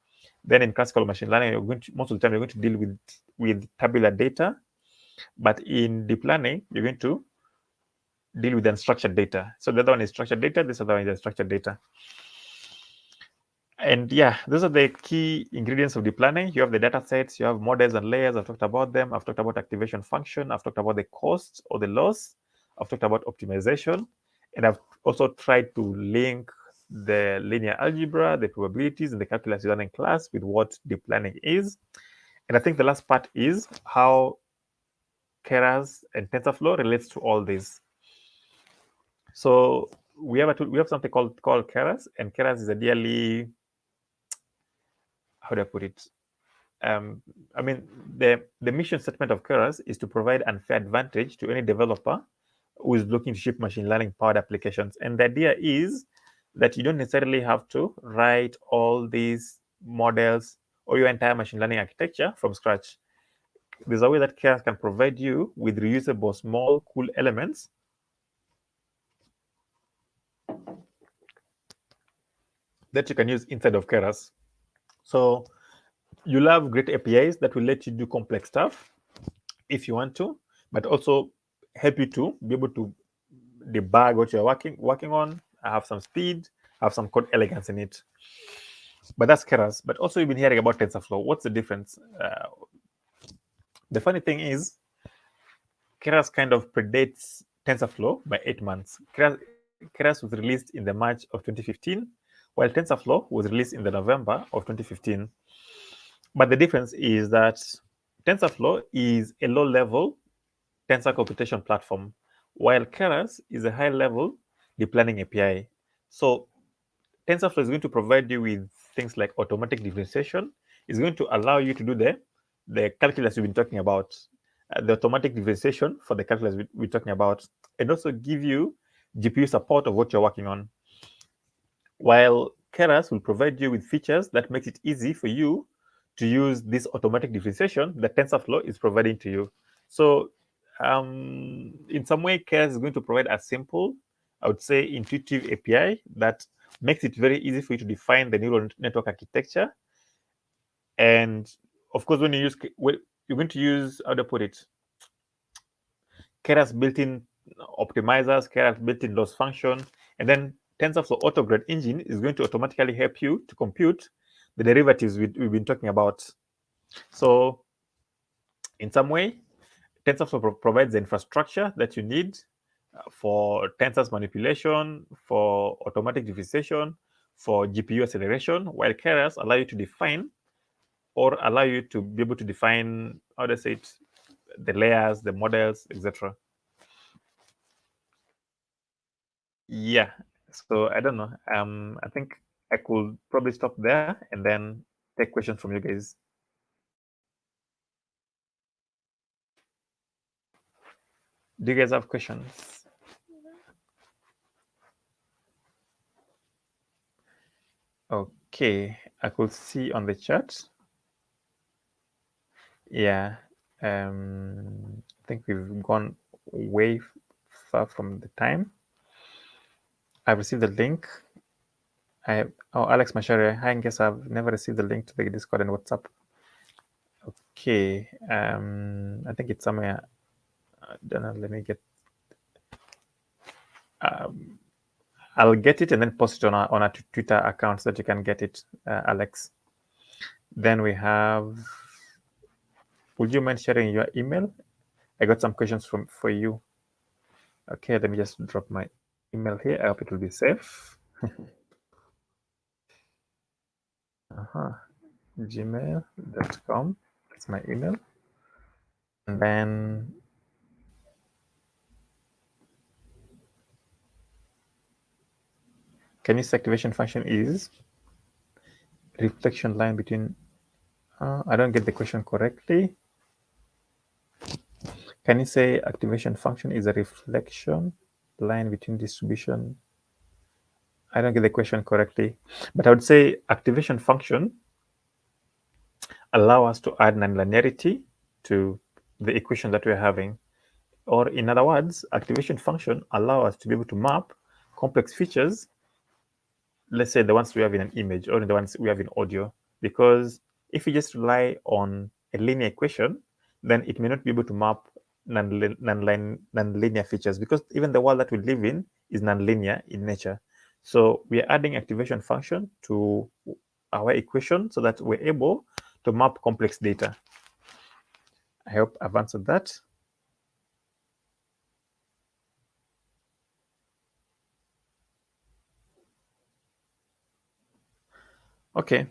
Speaker 2: Then in classical machine learning, most of the time you're going to deal with tabular data, but in deep learning, you're going to deal with unstructured data. So the other one is structured data, this other one is unstructured data. And yeah, those are the key ingredients of deep learning. You have the data sets, you have models and layers. I've talked about them. I've talked about activation function. I've talked about the cost or the loss. I've talked about optimization. And I've also tried to link the linear algebra, the probabilities, and the calculus you learn in class with what deep learning is. And I think the last part is how Keras and TensorFlow relates to all this. So we have something called Keras, and Keras is ideally, how do I put it? I mean, the mission statement of Keras is to provide unfair advantage to any developer who is looking to ship machine learning powered applications. And the idea is that you don't necessarily have to write all these models or your entire machine learning architecture from scratch. There's a way that Keras can provide you with reusable, small, cool elements that you can use inside of Keras. So you'll have great APIs that will let you do complex stuff if you want to, but also help you to be able to debug what you're working on, have some speed, have some code elegance in it. But that's Keras. But also you've been hearing about TensorFlow. What's the difference? The funny thing is, Keras kind of predates TensorFlow by 8 months. Keras was released in the March of 2015, while TensorFlow was released in the November of 2015. But the difference is that TensorFlow is a low-level tensor computation platform, while Keras is a high-level deep learning API. So TensorFlow is going to provide you with things like automatic differentiation. It's going to allow you to do the calculus we've been talking about, the automatic differentiation for the calculus we're talking about, and also give you GPU support of what you're working on. While Keras will provide you with features that makes it easy for you to use this automatic differentiation that TensorFlow is providing to you. So in some way, Keras is going to provide a simple, I would say, intuitive API that makes it very easy for you to define the neural network architecture. And of course, when you're going to use, how do I put it? Keras built-in optimizers, Keras built-in loss function, and then TensorFlow AutoGrad engine is going to automatically help you to compute the derivatives we've been talking about. So in some way, TensorFlow provides the infrastructure that you need for tensors manipulation, for automatic differentiation, for GPU acceleration, while Keras allow you to define or allow you to be able to define, how do I say it, the layers, the models, etc. Yeah. So I don't know. I think I could probably stop there and then take questions from you guys. Do you guys have questions? Okay, I could see on the chat. Yeah, I think we've gone way far from the time. I've received the link. Alex Mashere, I guess I've never received the link to the Discord and WhatsApp. Okay, I think it's somewhere. I don't know. Let me get. I'll get it and then post it on our Twitter account so that you can get it, Alex. Then we have. Would you mind sharing your email? I got some questions for you. Okay, let me just drop my email here. I hope it will be safe. gmail.com. That's my email. And then can you say activation function is reflection line between I don't get the question correctly. Can you say activation function is a reflection line between distribution? I don't get the question correctly, but I would say activation function allow us to add nonlinearity to the equation that we're having. Or in other words, activation function allow us to be able to map complex features, let's say the ones we have in an image or the ones we have in audio, because if you just rely on a linear equation, then it may not be able to map nonlinear features, because even the world that we live in is nonlinear in nature. So we are adding activation function to our equation so that we're able to map complex data. I hope I've answered that. Okay.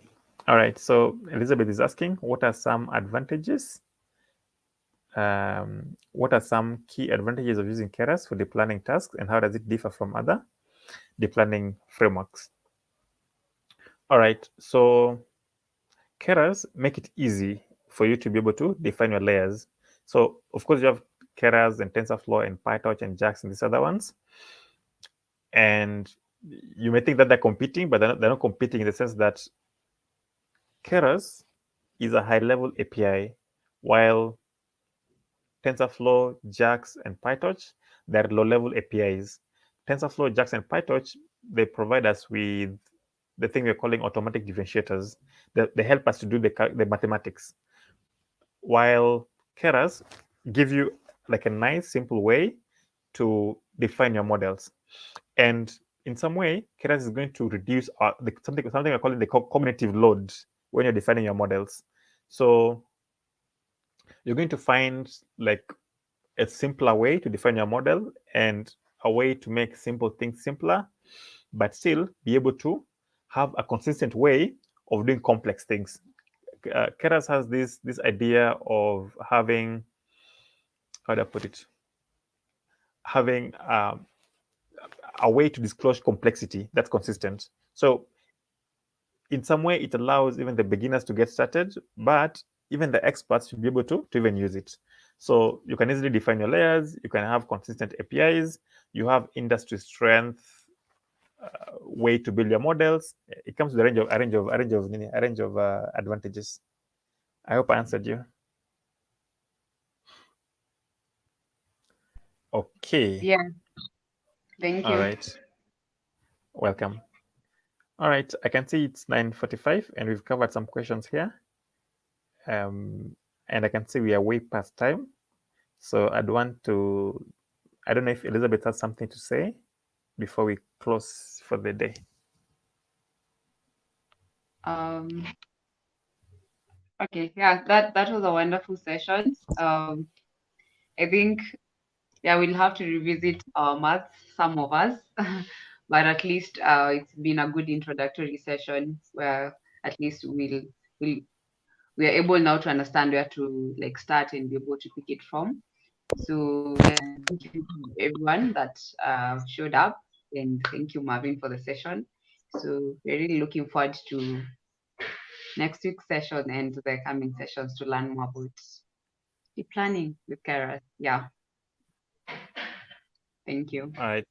Speaker 2: All right. So Elizabeth is asking, what are some advantages? What are some key advantages of using Keras for deep learning tasks, and how does it differ from other deep learning frameworks? All right. So Keras make it easy for you to be able to define your layers. So of course you have Keras and TensorFlow and PyTorch and JAX and these other ones. And you may think that they're competing, but they're not competing in the sense that Keras is a high-level API, while TensorFlow, JAX, and PyTorch, they're low-level APIs. TensorFlow, JAX, and PyTorch, they provide us with the thing we're calling automatic differentiators. They help us to do the mathematics, while Keras give you like a nice, simple way to define your models. And in some way, Keras is going to reduce something I call it the cognitive load when you're defining your models. So you're going to find like a simpler way to define your model and a way to make simple things simpler, but still be able to have a consistent way of doing complex things. Keras has this idea of having, how do I put it? Having a way to disclose complexity that's consistent. So in some way, it allows even the beginners to get started, but even the experts to be able to even use it. So you can easily define your layers. You can have consistent APIs. You have industry strength way to build your models. It comes with a range of advantages. I hope I answered you. Okay.
Speaker 1: Yeah. Thank you.
Speaker 2: All right. Welcome. All right. I can see it's 9:45 and we've covered some questions here. And I can see we are way past time. So I don't know if Elizabeth has something to say before we close for the day.
Speaker 1: Okay, yeah, that was a wonderful session. I think, yeah, we'll have to revisit maths, some of us, but at least it's been a good introductory session where at least we are able now to understand where to like start and be able to pick it from. So yeah, thank you to everyone that showed up, and thank you, Marvin, for the session. So we're really looking forward to next week's session and the coming sessions to learn more about the planning with Keras. Yeah. Thank you.
Speaker 2: All right.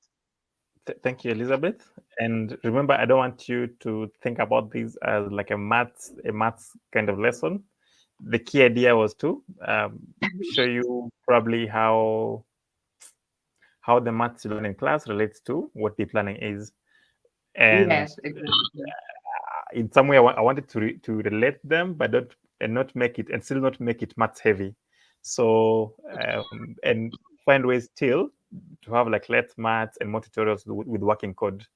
Speaker 2: Thank you, Elizabeth. And remember, I don't want you to think about this as like a maths kind of lesson. The key idea was to show you probably how the maths you learn in class relates to what deep learning is. And
Speaker 1: Yes, exactly.
Speaker 2: in some way, I wanted to relate them, but not make it, and still not make it maths heavy. So and find ways still to have like less maths and more tutorials with working code.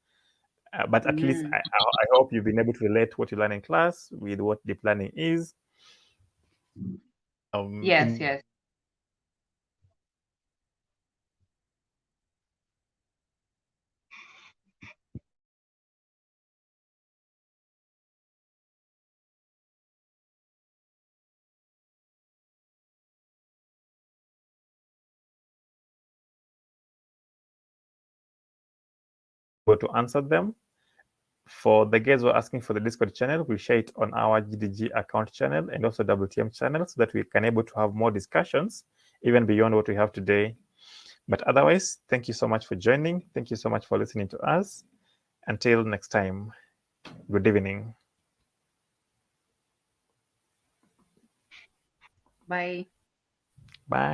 Speaker 2: But at least
Speaker 1: Mm.
Speaker 2: I hope you've been able to relate what you learn in class with what deep learning is.
Speaker 1: Yes,
Speaker 2: In
Speaker 1: yes.
Speaker 2: able to answer them. For the guys who are asking for the Discord channel, we share it on our GDG account channel and also WTM channel so that we can able to have more discussions even beyond what we have today. But otherwise, thank you so much for joining. Thank you so much for listening to us. Until next time, good evening.
Speaker 1: Bye.
Speaker 2: Bye.